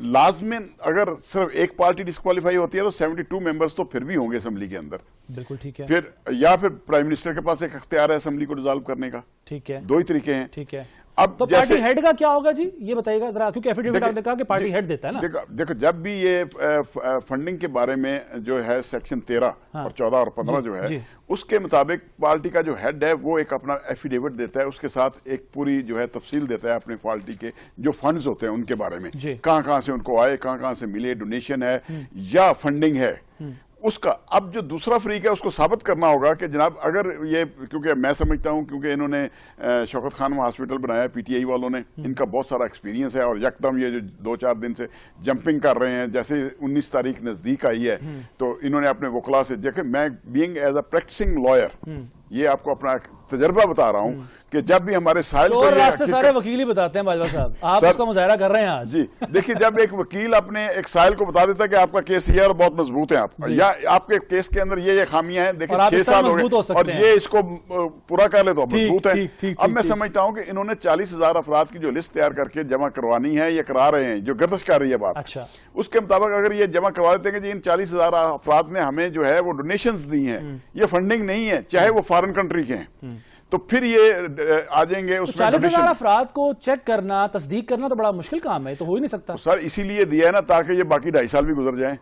लाजमन अगर सिर्फ एक पार्टी डिस्क्वालीफाई होती है तो 72 मेंबर्स तो फिर भी होंगे असम्बली के अंदर। बिल्कुल ठीक है। फिर प्राइम मिनिस्टर के पास एक अख्तियार है असम्बली को डिसॉल्व करने का। ठीक है, दो ही तरीके हैं। ठीक है, अब तो पार्टी हेड का क्या होगा जी, ये बताइएगा जरा, क्योंकि एफिडेविट आपने कहा कि पार्टी हेड देता है ना। देखो जब भी ये फंडिंग के बारे में जो है सेक्शन 13 और 14 और 15 जो है उसके मुताबिक पार्टी का जो हेड है वो एक अपना एफिडेविट देता है, उसके साथ एक पूरी जो है तफसील देता है अपनी पार्टी के जो फंड्स होते हैं उनके बारे में, कहां से उनको आए, कहां से मिले, डोनेशन है या फंडिंग है उसका। अब जो दूसरा फ्रीक है उसको साबित करना होगा कि जनाब अगर ये, क्योंकि मैं समझता हूं क्योंकि इन्होंने शौकत खानम हॉस्पिटल बनाया पीटीआई वालों ने, इनका बहुत सारा एक्सपीरियंस है और यकदम ये जो 2-4 दिन से जंपिंग कर रहे हैं, जैसे 19 तारीख नजदीक आई है तो इन्होंने अपने वकला से, देखे मैं being as a practising lawyer ये आपको अपना तजर्बा बता रहा हूं कि जब भी हमारे साहिल तो रास्ते सारे वकील ही बताते हैं बाजवा साहब, आप उसका मुजाहरा कर रहे हैं आज। जी देखिए, जब एक वकील अपने एक साहिल को बता देता है कि आपका केस ये और बहुत मजबूत है आप, या आपके केस के अंदर ये खामियां हैं, देखिए 6 साल हो गए और ये इसको पूरा कर ले तो मजबूत है। अब मैं समझता हूं कि इन्होंने 40,000 अफराद की जो लिस्ट तैयार करके जमा करवानी है, ये करा रहे हैं, जो गर्दिश कर रही है बात। अच्छा, उसके मुताबिक अगर ये जमा करवा देते हैं कि इन 40,000 अफराद ने हमें जो है वो डोनेशंस दी हैं, ये फंडिंग नहीं है, चाहे वो फॉरेन कंट्री के हैं, तो फिर ये आ जाएंगे उसमें। 40,000 अफराद को चेक करना, तस्दीक करना तो बड़ा मुश्किल काम है, तो हो ही नहीं सकता। तो सर इसीलिए दिया है ना ताकि ये बाकी 2.5 साल भी गुजर जाएं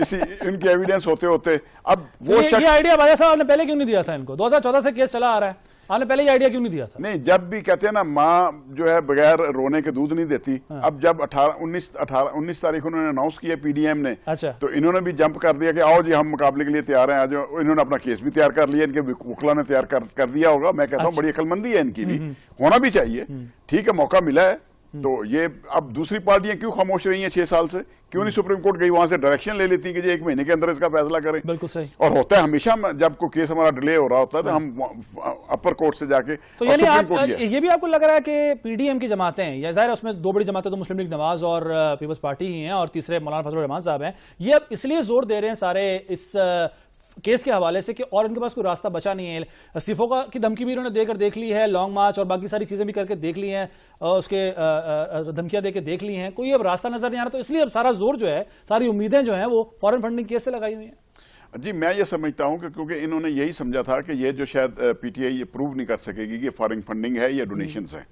इसी इनके एविडेंस होते होते। अब वो ये आइडिया बाजा साहब आपने पहले क्यों नहीं दिया था इनको? 2014 से केस चला आ रहा है, आपने पहले ये आइडिया क्यों नहीं दिया था? नहीं, जब भी कहते हैं ना माँ जो है बगैर रोने के दूध नहीं देती। अब जब 19 तारीख उन्होंने अनाउंस किया पीडीएम ने, अच्छा, तो इन्होंने भी जंप कर दिया कि आओ जी हम मुकाबले के लिए तैयार हैं। आज इन्होंने अपना केस भी तैयार कर लिया, इनके वकला ने तैयार कर दिया होगा। मैं कहता हूँ बड़ी अक्लमंदी है इनकी भी, होना भी चाहिए। ठीक है, मौका मिला है तो ये। अब दूसरी पार्टियां क्यों खामोश रही हैं 6 साल से? क्यों नहीं सुप्रीम कोर्ट गई, वहां से डायरेक्शन ले लेती कि जी 1 महीने के अंदर इसका फैसला करें? बिल्कुल सही। और होता है हमेशा जब कोई केस हमारा डिले हो रहा होता है तो हम अपर कोर्ट से जाके, तो यानी आप ये भी आपको लग रहा है कि पीडीएम की जमातें, या जाहिर है उसमें 2 बड़ी जमातें तो मुस्लिम लीग नवाज और पीपल्स पार्टी ही हैं, और तीसरे मौलाना फजल रहमान साहब हैं, ये अब इसलिए जोर दे रहे हैं सारे इस केस के हवाले से कि और उनके पास कोई रास्ता बचा नहीं है। इस्तीफों की धमकी भी उन्होंने देकर देख ली है, लॉन्ग मार्च और बाकी सारी चीजें भी करके देख ली हैं, उसके धमकियां देकर देख ली हैं, कोई अब रास्ता नजर नहीं आ रहा, तो इसलिए अब सारा जोर जो है, सारी उम्मीदें जो हैं वो फॉरेन फंडिंग केस से लगाई हुई हैं। जी मैं ये समझता हूं कि क्योंकि इन्होंने यही समझा था कि ये जो शायद पीटीआई ये प्रूव नहीं कर सकेगी कि फॉरेन फंडिंग है या डोनेशंस है।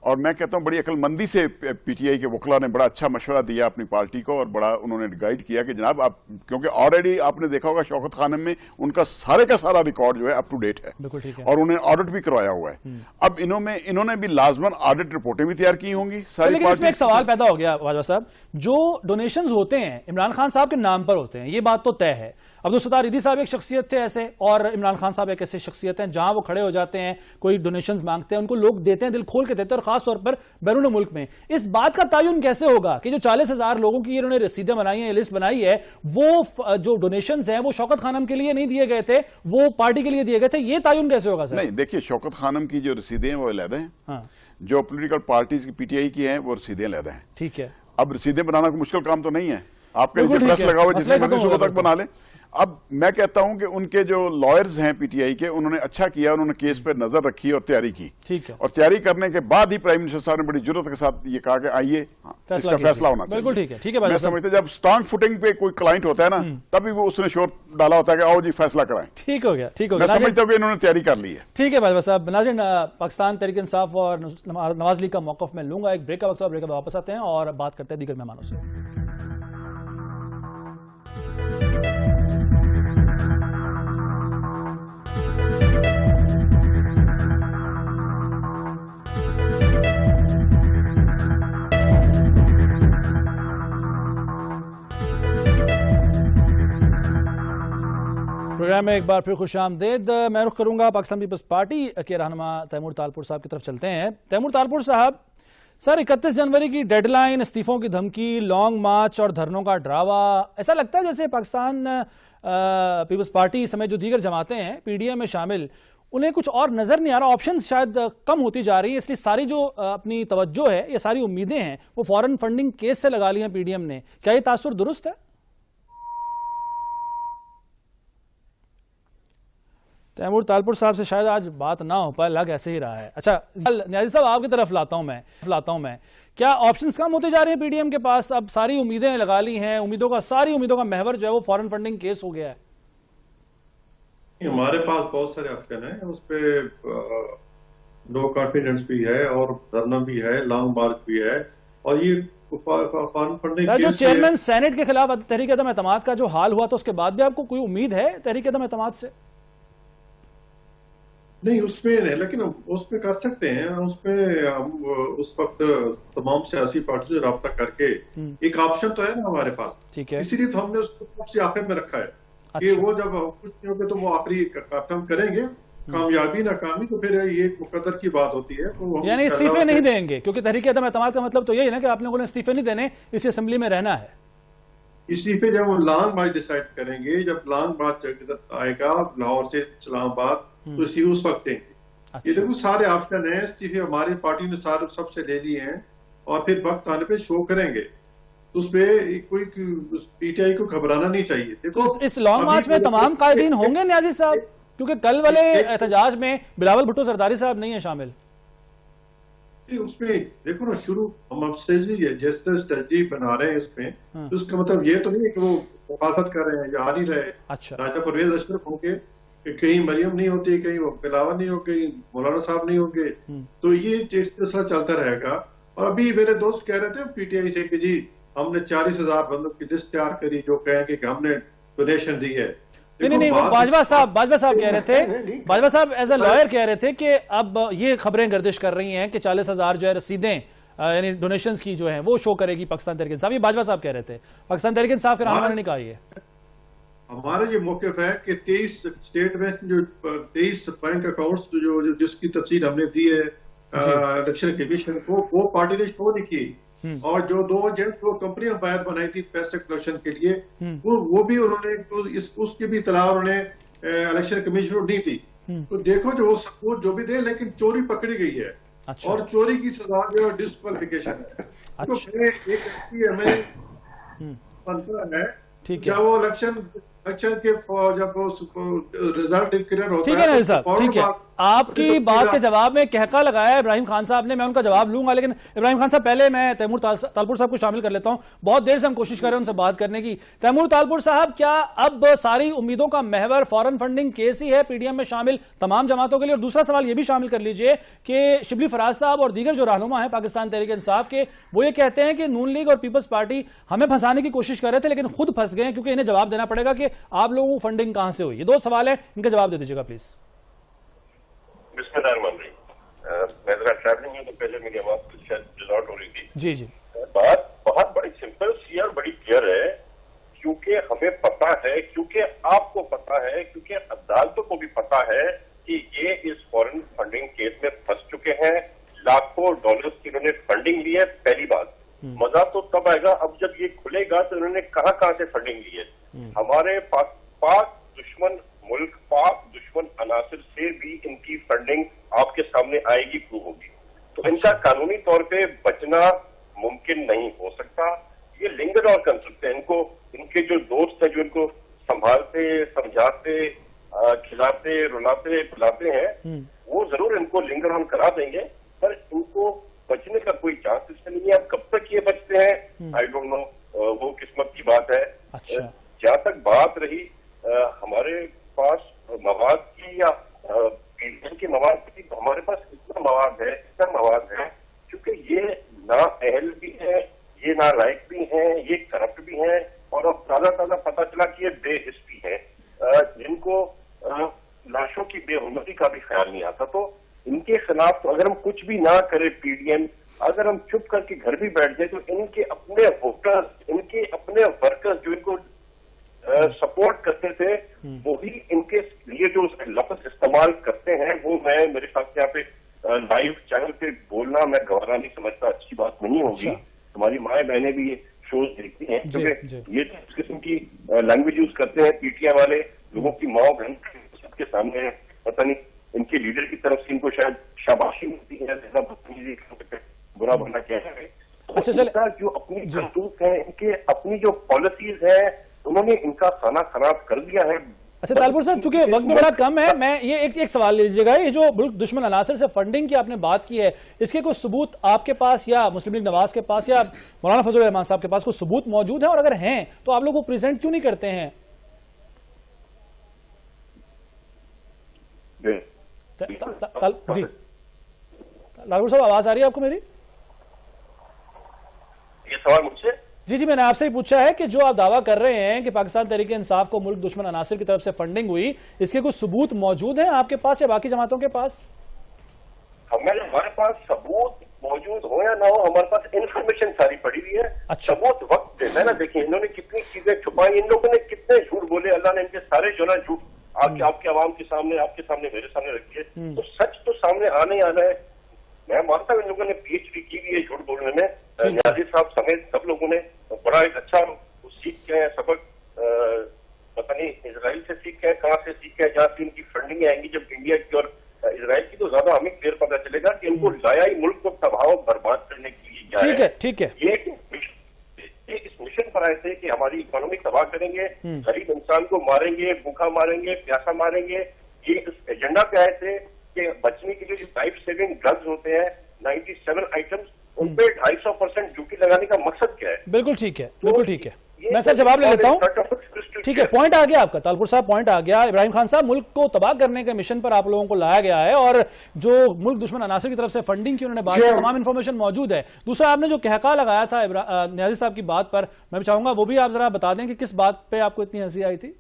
और मैं कहता हूं बड़ी अक्लमंदी से पीटीआई के वकला ने बड़ा अच्छा मशवरा दिया अपनी पार्टी को और बड़ा उन्होंने गाइड किया कि जनाब आप, क्योंकि ऑलरेडी आपने देखा होगा शौकत खानम में उनका सारे का सारा रिकॉर्ड जो है अप टू डेट है, और उन्होंने ऑडिट भी करवाया हुआ है। अब इन्होंने भी लाजमन ऑडिट रिपोर्टें भी तैयार की होंगी सारी पार्टी। इसमें एक सवाल पैदा हो गया बाजवा साहब, जो डोनेशन होते हैं इमरान खान साहब के नाम पर होते हैं, ये बात तो तय है। अब्दुल सत्तार ईदी साहब एक शख्सियत थे ऐसे, और इमरान खान साहब एक ऐसे शख्सियत हैं जहां वो खड़े हो जाते हैं, कोई डोनेशंस मांगते हैं, उनको लोग देते हैं, दिल खोल के देते हैं, और खास तौर पर बैरून मुल्क में। इस बात का तयन कैसे होगा कि जो 40,000 लोगों की इन्होंने रसीदें बनाई हैं, लिस्ट बनाई है, वो जो डोनेशंस हैं वो शौकत खानम के लिए नहीं दिए गए थे, वो पार्टी के लिए दिए गए थे, ये तयन कैसे होगा सर? नहीं देखिए, शौकत खानम की जो रसीदें हैं वो अलग हैं, जो पोलिटिकल पार्टीज की पीटीआई की हैं वो रसीदें अलग हैं। ठीक है, अब रसीदें बनाना कोई मुश्किल काम तो नहीं है, आपके नीचे प्रेस लगा हुआ जितनी मर्जी सुबह तक बना ले। अब मैं कहता हूं कि उनके जो लॉयर्स हैं पीटीआई के, उन्होंने अच्छा किया, उन्होंने केस पर नजर रखी और तैयारी की। ठीक है, और तैयारी करने के बाद ही प्राइम मिनिस्टर साहब ने बड़ी जरूरत के साथ ये कहा कि आइए इसका फैसला होना चाहिए। बिल्कुल ठीक है, ठीक है। मैं समझता जब स्ट्रांग फुटिंग पे कोई क्लाइंट होता है ना, तभी वो उसने शोर डाला होता है कि आओ जी फैसला कराएं। ठीक हो गया, ठीक हो गया। मैं समझता हूं कि इन्होंने तैयारी कर ली है। ठीक है बाजवा साहब। नाज़रीन, पाकिस्तान तहरीक इंसाफ और नवाज लीग का मौक़िफ़ में लूंगा, एक ब्रेक का वक्त, ब्रेक में वापस आते हैं और बात करते हैं दीगर मेहमानों से। प्रोग्राम में एक बार फिर खुशामदीद। मैं रुख करूंगा पाकिस्तान पीपल्स पार्टी के रहनुमा तैमूर तालपुर साहब की तरफ चलते हैं। तैमूर तालपुर साहब, सर 31 जनवरी की डेडलाइन, इस्तीफों की धमकी, लॉन्ग मार्च और धरनों का ड्रावा, ऐसा लगता है जैसे पाकिस्तान पीपल्स पार्टी समेत जो दीगर जमातें हैं पीडीएम में शामिल, उन्हें कुछ और नजर नहीं आ रहा, ऑप्शंस शायद कम होती जा रही है, इसलिए सारी जो अपनी तवज्जो है, ये सारी उम्मीदें हैं वो फॉरेन फंडिंग केस से लगा ली हैं पीडीएम ने। क्या ये तासुर दुरुस्त है? तैमूर तालपुर साहब से शायद आज बात ना हो पाए, लग ऐसे ही रहा है। अच्छा न्याजी साहब, आपकी तरफ लाता हूं मैं, क्या ऑप्शंस कम होते जा रहे हैं पीडीएम के पास? अब सारी उम्मीदें लगा ली हैं, सारी उम्मीदों का महवर जो है वो फॉरेन फंडिंग केस हो गया है। हमारे पास बहुत सारे ऑप्शन हैं, उस पे नो कॉन्फिडेंस भी है और धरना भी है, लॉन्ग मार्च भी है। और ये फॉरेन फंडिंग सर, जो चेयरमैन सेनेट के खिलाफ तहरीक अदम एतमाद का जो हाल हुआ, तो उसके बाद भी आपको कोई उम्मीद है तहरीक अदम एतमाद से? नहीं, उसमें नहीं, लेकिन उसमें कर सकते हैं। उसमें हम उस वक्त तमाम सियासी पार्टियों से रब्ता करके एक ऑप्शन तो है ना हमारे पास, ठीक है, इसीलिए तो हमने उसको सबसे आखिर में रखा है। कि अच्छा। वो जब कुछ नहीं होंगे तो वो आखिरी काम करेंगे, कामयाबी नाकामी तो फिर ये एक मुकद्दर की बात होती है। तो हम यानी इस्तीफे नहीं देंगे, क्योंकि तहरीक अदम एतमाद का मतलब तो यही है ना कि आप लोगों ने इस्तीफे नहीं देने, इस असेंबली में रहना है। इस्तीफे जब वो लॉन्ग मार्च डिसाइड करेंगे, जब लॉन्ग मार्च आएगा लाहौर से इस्लामाबाद, तो इसी उस वक्त देंगे। अच्छा। ये देखो सारे ऑप्शन है, इस्तीफे हमारी पार्टी ने सारे सबसे ले लिए हैं और फिर वक्त आने पे शो करेंगे। तो उस पे कोई पीटीआई को घबराना नहीं चाहिए। देखो तो इस लॉन्ग मार्च में तमाम कायदीन होंगे न्याजी साहब, क्योंकि कल वाले एहतजाज में बिलावल भुट्टो सरदारी साहब नहीं है शामिल। उसमें देखो ना, शुरू हम अब स्ट्रेटजी जैसे स्ट्रेटजी बना रहे हैं इसमें, तो उसका मतलब ये तो नहीं है कि वो मुखालफत कर रहे हैं या आ नहीं रहे। अच्छा। राजा परवेज अशरफ होंगे, कहीं मरियम नहीं होती, कहीं वो बिलावल नहीं होंगे, मौलाना साहब नहीं होंगे, तो ये इस तरह चलता रहेगा। और अभी मेरे दोस्त कह रहे थे पीटीआई से कि जी हमने 40,000 बंदों की लिस्ट तैयार करी जो कहेंगे कि हमने डोनेशन दी है। नहीं, वो बाजवा साहब कह रहे थे, बाजवा साहब एज ए लॉयर कह रहे थे कि अब ये खबरें गर्दिश कर रही हैं कि 40,000 जो है रसीदें यानी डोनेशंस की जो है वो शो करेगी पाकिस्तान तहरीक इंसाफ। ये बाजवा साहब कह रहे थे, पाकिस्तान तहरीक इंसाफ के रहनुमा ने नहीं कहा। ये हमारा ये मौक़िफ़ है कि 23 स्टेट में जो 23 बैंक अकाउंट्स जो जिसकी तफसील हमने दी है इलेक्शन कमीशन को, वो पार्टी ने शो नहीं की। और जो दो कंपनियां बाहर बनाई थी पैसे कलेक्शन के लिए, वो भी उन्होंने उसकी भी इत्तला उन्होंने इलेक्शन कमीशन को दी थी। तो देखो जो सबूत जो भी दे, लेकिन चोरी पकड़ी गई है। अच्छा। और चोरी की सजा जो है डिस्क्वालिफिकेशन है। तो एक व्यक्ति हमें बनता है, ठीक है, जब वो इलेक्शन के जब रिजल्ट डिक्लेयर होता है, ठीक है ना साहब, ठीक है। आपकी बात के जवाब में कहका लगाया इब्राहिम खान साहब ने, मैं उनका जवाब लूंगा, लेकिन इब्राहिम खान साहब पहले मैं तैमूर तालपुर साहब को शामिल कर लेता हूं। बहुत देर से हम कोशिश कर रहे हैं उनसे बात करने की। तैमूर तालपुर साहब, क्या अब सारी उम्मीदों का महवर फॉरेन फंडिंग केस ही है पीडीएम में शामिल तमाम जमातों के लिए? और दूसरा सवाल यह भी शामिल कर लीजिए कि शिबली फराज साहब और दीगर जो रहनुमा है पाकिस्तान तहरीक इंसाफ के, वो ये कहते हैं कि नून लीग और पीपल्स पार्टी हमें फंसाने की कोशिश कर रहे थे, लेकिन खुद फंस गए क्योंकि इन्हें जवाब देना पड़ेगा कि आप लोगों को फंडिंग कहां से हुई। ये दो सवाल है, इनका जवाब दे दीजिएगा प्लीज। मैं जरा ट्रैवलिंग में, तो पहले मेरी आवाज शायद डिलॉट हो रही थी। जी। बात बहुत बड़ी सिंपल सी और बड़ी क्लियर है, क्योंकि हमें पता है, क्योंकि आपको पता है, क्योंकि अदालतों को भी पता है कि ये इस फॉरेन फंडिंग केस में फंस चुके हैं। लाखों डॉलर्स की इन्होंने फंडिंग ली है। पहली बात, मजा तो तब आएगा अब जब ये खुलेगा तो इन्होंने कहां से फंडिंग ली है। हमारे पाक दुश्मन मुल्क, पाक दुश्मन अनासिर से भी इनकी फंडिंग आपके सामने आएगी, प्रूव होगी। तो इनका कानूनी तौर पे बचना मुमकिन नहीं हो सकता। ये लिंगर और कर सकते हैं। इनको इनके जो दोस्त हैं जो इनको संभालते, समझाते, खिलाते, रुलाते, पिलाते हैं, वो जरूर इनको लिंगर ऑन करा देंगे, पर इनको बचने का कोई चांस इसमें नहीं है। अब कब तक ये बचते हैं आई डोंट नो, वो किस्मत की बात है। अच्छा। जहां तक बात रही हमारे पास मवाद की या पीडीएम के मवाद की, हमारे पास इतना मवाद है क्योंकि ये ना अहल भी है, ये ना लायक भी हैं, ये करप्ट भी हैं, और अब ताजा पता चला कि ये बेहिस भी है, जिनको लाशों की बेहुरमती का भी ख्याल नहीं आता। तो इनके खिलाफ तो अगर हम कुछ भी ना करें पीडीएम, अगर हम चुप करके घर भी बैठ जाए, तो इनके अपने वोटर्स, इनके अपने वर्कर्स जो इनको सपोर्ट करते थे, वही इनके लिए जो लफ्ज इस्तेमाल करते हैं, वो मैं मेरे साथ यहाँ पे लाइव चैनल पे बोलना मैं गवारा नहीं समझता, अच्छी बात नहीं होगी। हमारी माएँ बहनें भी ये शोज देखती हैं, क्योंकि ये इस किस्म की लैंग्वेज यूज करते हैं पीटीआई वाले, लोगों की माँ बहन सबके सामने। पता नहीं इनके लीडर की तरफ से इनको शायद शाबाशी मिलती है, बुरा भला क्या है। अच्छा, चलिए, जो अपनी करतूत है, इनके अपनी जो पॉलिसीज है, उन्होंने इनका खाना खराब कर दिया है। अच्छा तालपुर साहब, चूंकि वक्त भी बड़ा कम है, मैं ये एक सवाल ले लीजिएगा। ये जो मुल्क दुश्मन अनासर से फंडिंग की आपने बात की है, इसके कोई सबूत आपके पास या मुस्लिम लीग नवाज के पास या मौलाना फजल रहमान साहब के पास कोई सबूत मौजूद है? और अगर हैं तो आप लोग वो प्रेजेंट क्यों नहीं करते हैं? जी लालपुर साहब, आवाज आ रही है आपको मेरी? ये सवाल मुझसे? जी, मैंने आपसे ही पूछा है कि जो आप दावा कर रहे हैं कि पाकिस्तान तहरीक इंसाफ को मुल्क दुश्मन अनासिर की तरफ से फंडिंग हुई, इसके कुछ सबूत मौजूद हैं आपके पास या बाकी जमातों के पास? हमारे पास सबूत मौजूद हो या ना हो, हमारे पास इंफॉर्मेशन सारी पड़ी हुई है। अच्छा। सबूत वक्त देता है ना। देखिए, इन्होंने कितनी चीजें छुपाई, इन लोगों ने कितने झूठ बोले, अल्लाह ने इनके सारे जो ना झूठ आपके आवाम के सामने, आपके सामने, मेरे सामने रखी है। तो सच तो सामने आने ही आना है। मैं मानता हूँ इन लोगों ने पीएचडी की हुई है झूठ बोलने में। न्याजी साहब समेत सब लोगों ने बड़ा एक अच्छा सीख के हैं सबक। पता नहीं इसराइल से सीख के, कहाँ से सीख के, जहाँ से इनकी फंडिंग आएंगी जब इंडिया की और इसराइल की, तो ज्यादा हमें क्लियर पता चलेगा कि इनको लाया ही मुल्क को तबाह बर्बाद करने के लिए क्या है। ठीक है। ये इस मिशन पर आए थे कि हमारी इकोनॉमी तबाह करेंगे, गरीब इंसान को मारेंगे, भूखा मारेंगे, प्यासा मारेंगे। ये इस एजेंडा पे आए थे कि बचने के लिए जो लाइफ सेविंग ड्रग्स होते हैं 97 आइटम्स, उन पे 250% ड्यूटी लगाने का मकसद क्या है? बिल्कुल ठीक है, बिल्कुल ठीक है। मैं सर जवाब ले लेता हूँ। ठीक है, पॉइंट आ गया आपका तालपुर साहब, पॉइंट आ गया। इब्राहिम खान साहब, मुल्क को तबाह करने के मिशन पर आप लोगों को लाया गया है और जो मुल्क दुश्मन अनासिर की तरफ से फंडिंग की उन्होंने बात की, तमाम इंफॉर्मेशन मौजूद है। दूसरा, आपने जो कहका लगाया था न्याजी साहब की बात पर, मैं भी चाहूंगा वो भी आप जरा बता दें कि किस बात पे आपको इतनी हंसी आई थी।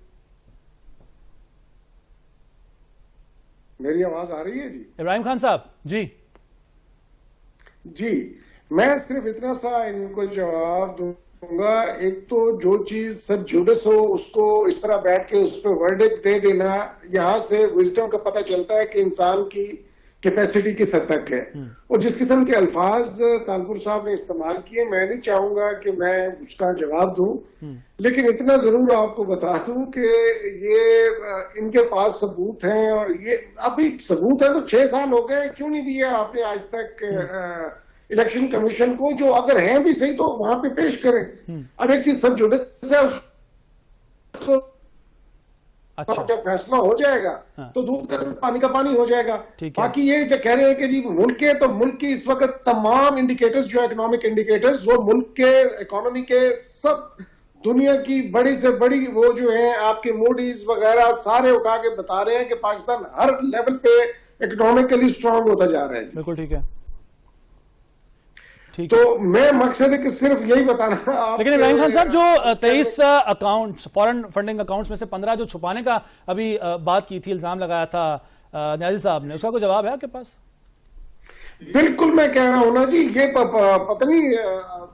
मेरी आवाज आ रही है जी? इब्राहिम खान साहब जी, मैं सिर्फ इतना सा इनको जवाब दूंगा। एक तो जो चीज सब जुडिस हो उसको इस तरह बैठ के उस पर वर्डिक्ट दे देना, यहां से विजडम का पता चलता है कि इंसान की कैपेसिटी किस हद तक है। और जिस किस्म के अल्फाज तालपुर साहब ने इस्तेमाल किए, मैं नहीं चाहूंगा कि मैं उसका जवाब दूं, लेकिन इतना जरूर आपको बता दूं कि ये इनके पास सबूत हैं। और ये अभी सबूत है तो 6 साल हो गए, क्यों नहीं दिया आपने आज तक इलेक्शन कमीशन को? जो अगर हैं भी सही तो वहां पे पेश करें। अब एक चीज सब जुडिस है, उसको अच्छा, जब फैसला हो जाएगा तो दूध का दूध पानी का पानी हो जाएगा। बाकी ये जो कह रहे हैं कि जी मुल्क के, तो मुल्क की इस वक्त तमाम इंडिकेटर्स जो इकोनॉमिक इंडिकेटर्स, वो मुल्क के इकोनॉमी के सब दुनिया की बड़ी से बड़ी वो जो है आपके मूडीज वगैरह सारे उठा के बता रहे हैं कि पाकिस्तान हर लेवल पे इकोनॉमिकली स्ट्रांग होता जा रहा है। बिल्कुल ठीक है। तो मैं मकसद है कि सिर्फ यही बताना। लेकिन इब्राहिम खान साहब, जो 23 अकाउंट्स, फॉरेन फंडिंग अकाउंट्स में से 15 जो छुपाने का अभी बात की थी, इल्जाम लगाया था न्याजी साहब ने, उसका कोई जवाब है आपके पास? बिल्कुल, मैं कह रहा हूं ना जी, ये पता नहीं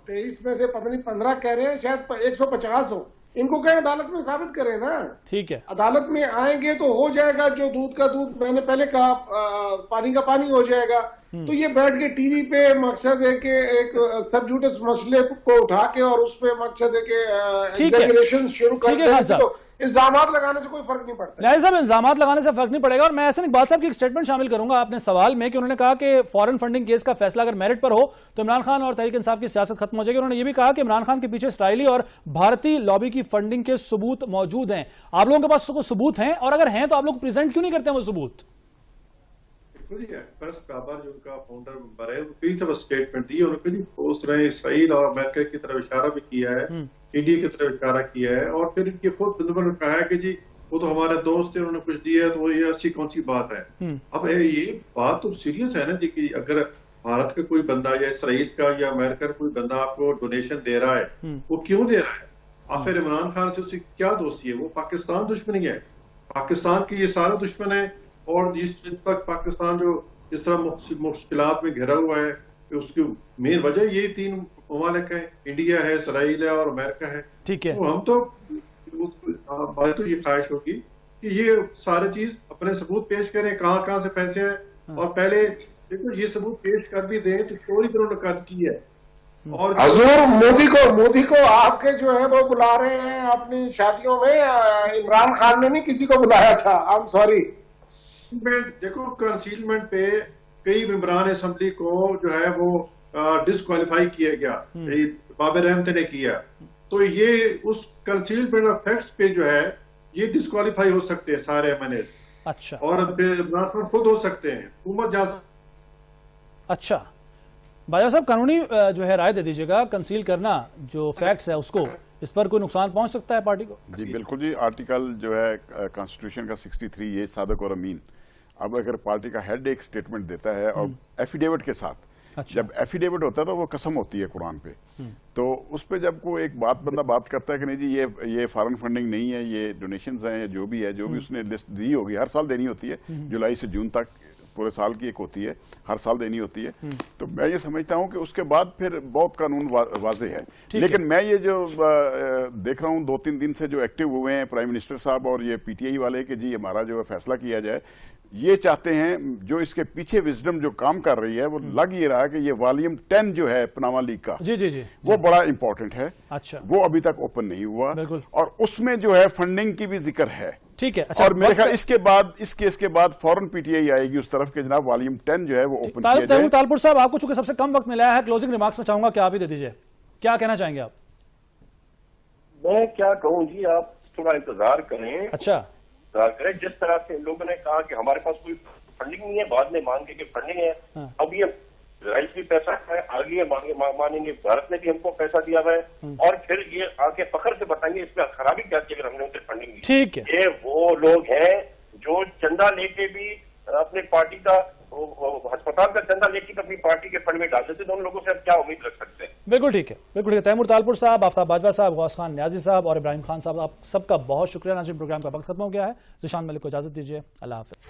23 में से पता नहीं 15 कह रहे हैं, शायद 150 हो। इनको कहें अदालत में साबित करें ना। ठीक है, अदालत में आएंगे तो हो जाएगा। जो दूध का दूध, मैंने पहले कहा, पानी का पानी हो जाएगा। तो ये बैठ के टीवी पे मकसद है कि एक सब जुडिस मसले को उठा के और उस पे मकसद है कि एग्जैजरेशन शुरू कर देने से, तो इल्जामात लगाने से कोई फर्क नहीं पड़ता। न्याजी साहब, इल्जामात लगाने से फर्क नहीं पड़ेगा। और मैं ऐसे इकबाल साहब की एक स्टेटमेंट शामिल करूंगा आपने सवाल में कि उन्होंने कहा कि फॉरेन फंडिंग केस का फैसला अगर मेरिट पर हो तो इमरान खान और तहरीक इंसाफ की सियासत खत्म हो जाएगी। उन्होंने ये भी कहा कि इमरान खान के पीछे इसराइली और भारतीय लॉबी की फंडिंग के सबूत मौजूद हैं। आप लोगों के पास सबूत हैं, और अगर हैं तो आप लोग प्रेजेंट क्यों नहीं करते हैं वो सबूत? बाबर जो उनका फाउंडर मेंबर है, कई दफा स्टेटमेंट दी, उन्होंने उस तरह इसराइल और अमेरिका की तरफ इशारा भी किया है, इंडिया की तरफ इशारा किया है, और फिर इनके खुद ने कहा है कि जी वो तो हमारे दोस्त थे, उन्होंने कुछ दिया है, तो ये ऐसी कौन सी बात है। अब ये बात तो सीरियस है ना जी, कि अगर भारत का कोई बंदा या इसराइल का या अमेरिका का कोई बंदा आपको डोनेशन दे रहा है, वो क्यों दे रहा है? आखिर इमरान खान से उससे क्या दोस्ती है? वो पाकिस्तान दुश्मनी है, पाकिस्तान के ये सारा दुश्मन है। और इस तक पाकिस्तान जो इस तरह मुश्किलात में घिरा हुआ है, उसकी मेन वजह ये 3 ममालिक है, इंडिया है, इसराइल है और अमेरिका है। ठीक है, तो हम तो बात तो ये ख्वाहिश होगी कि ये सारी चीज अपने सबूत पेश करें, कहाँ से पैसे हैं, और पहले देखो ये सबूत पेश कर भी दें तो चोरी करो नकात की है। और हजूर मोदी को आपके जो है वो बुला रहे हैं अपनी शादियों में, इमरान खान ने नहीं किसी को बुलाया था। I am sorry. देखो, कंसीलमेंट पे कई मेंबरान असेंबली को जो है वो डिस्क्वालीफाई किया गया, बाबर अहमद ने किया। तो ये उस कंसीलमेंट ऑफ फैक्ट्स पे जो है ये डिस्क्वालीफाई हो सकते हैं सारे एमएनए। अच्छा, और इमरान खान खुद हो सकते हैं, हुकूमत जा। अच्छा, बाजा साहब, कानूनी जो है राय दे दीजिएगा, कंसील करना जो फैक्ट्स है उसको, इस पर कोई नुकसान पहुंच सकता है पार्टी को? जी बिल्कुल जी, आर्टिकल जो है कॉन्स्टिट्यूशन का 63 ये सादक और अमीन, अब अगर पार्टी का हेड एक स्टेटमेंट देता है और एफिडेविट के साथ, अच्छा। जब एफिडेविट होता है तो वो कसम होती है कुरान पे, तो उस पे जब कोई एक बंदा बात करता है कि नहीं जी ये फॉरेन फंडिंग नहीं है, ये डोनेशंस हैं, या जो भी उसने लिस्ट दी होगी, हर साल देनी होती है, जुलाई से जून तक पूरे साल की एक होती है, हर साल देनी होती है, तो मैं ये समझता हूं कि उसके बाद फिर बहुत कानून वाजे है। लेकिन मैं ये जो देख रहा हूं 2-3 दिन से जो एक्टिव हुए हैं प्राइम मिनिस्टर साहब और ये पीटीआई वाले कि जी हमारा जो है फैसला किया जाए, ये चाहते हैं, जो इसके पीछे विजडम जो काम कर रही है वो लग ये रहा है कि ये वॉल्यूम 10 जो है पनामा लीग का, जी वो बड़ा इंपॉर्टेंट है। अच्छा, वो अभी तक ओपन नहीं हुआ बिल्कुल। और उसमें जो है फंडिंग की भी जिक्र है। ठीक है। अच्छा, और मेरे ख्याल इसके बाद इस केस के बाद फौरन पीटीआई आएगी उस तरफ के जनाब वॉल्यूम 10 जो है वो ओपन किया जाए। तालपुर साहब, आपको चूंकि सबसे कम वक्त मिला है, क्लोजिंग रिमार्क्स में चाहूंगा कि आप ही दे दीजिए, क्या कहना चाहेंगे आप? मैं क्या कहूँ जी, आप थोड़ा इंतजार करें। अच्छा, जिस तरह से लोगों ने कहा कि हमारे पास कोई फंडिंग नहीं है, बाद में मान के कि फंडिंग है। हाँ। अब ये इसराइल भी पैसा है, आगे ये मानेंगे भारत ने भी हमको पैसा दिया हुआ है, और फिर ये आके फखर से बताएंगे इसमें खराबी क्या थी अगर हमने उनसे फंडिंग दी। ठीक है। ये वो लोग हैं जो चंदा लेके भी अपने पार्टी का अस्पताल का चंदा लेके अपनी पार्टी के फंड में डाल देते, तो उन लोगों से अब क्या उम्मीद रख सकते हैं? बिल्कुल ठीक है, बिल्कुल ठीक है। तैमूर तालपुर साहब, आफ्ताब बाजवा साहब, गौस खान न्याजी साहब और इब्राहिम खान साहब, आप सबका बहुत शुक्रिया। नाज़रीन, प्रोग्राम का वक्त खत्म हो गया है। ज़ीशान मलिक को इजाजत दीजिए। अल्लाह हाफ़िज़।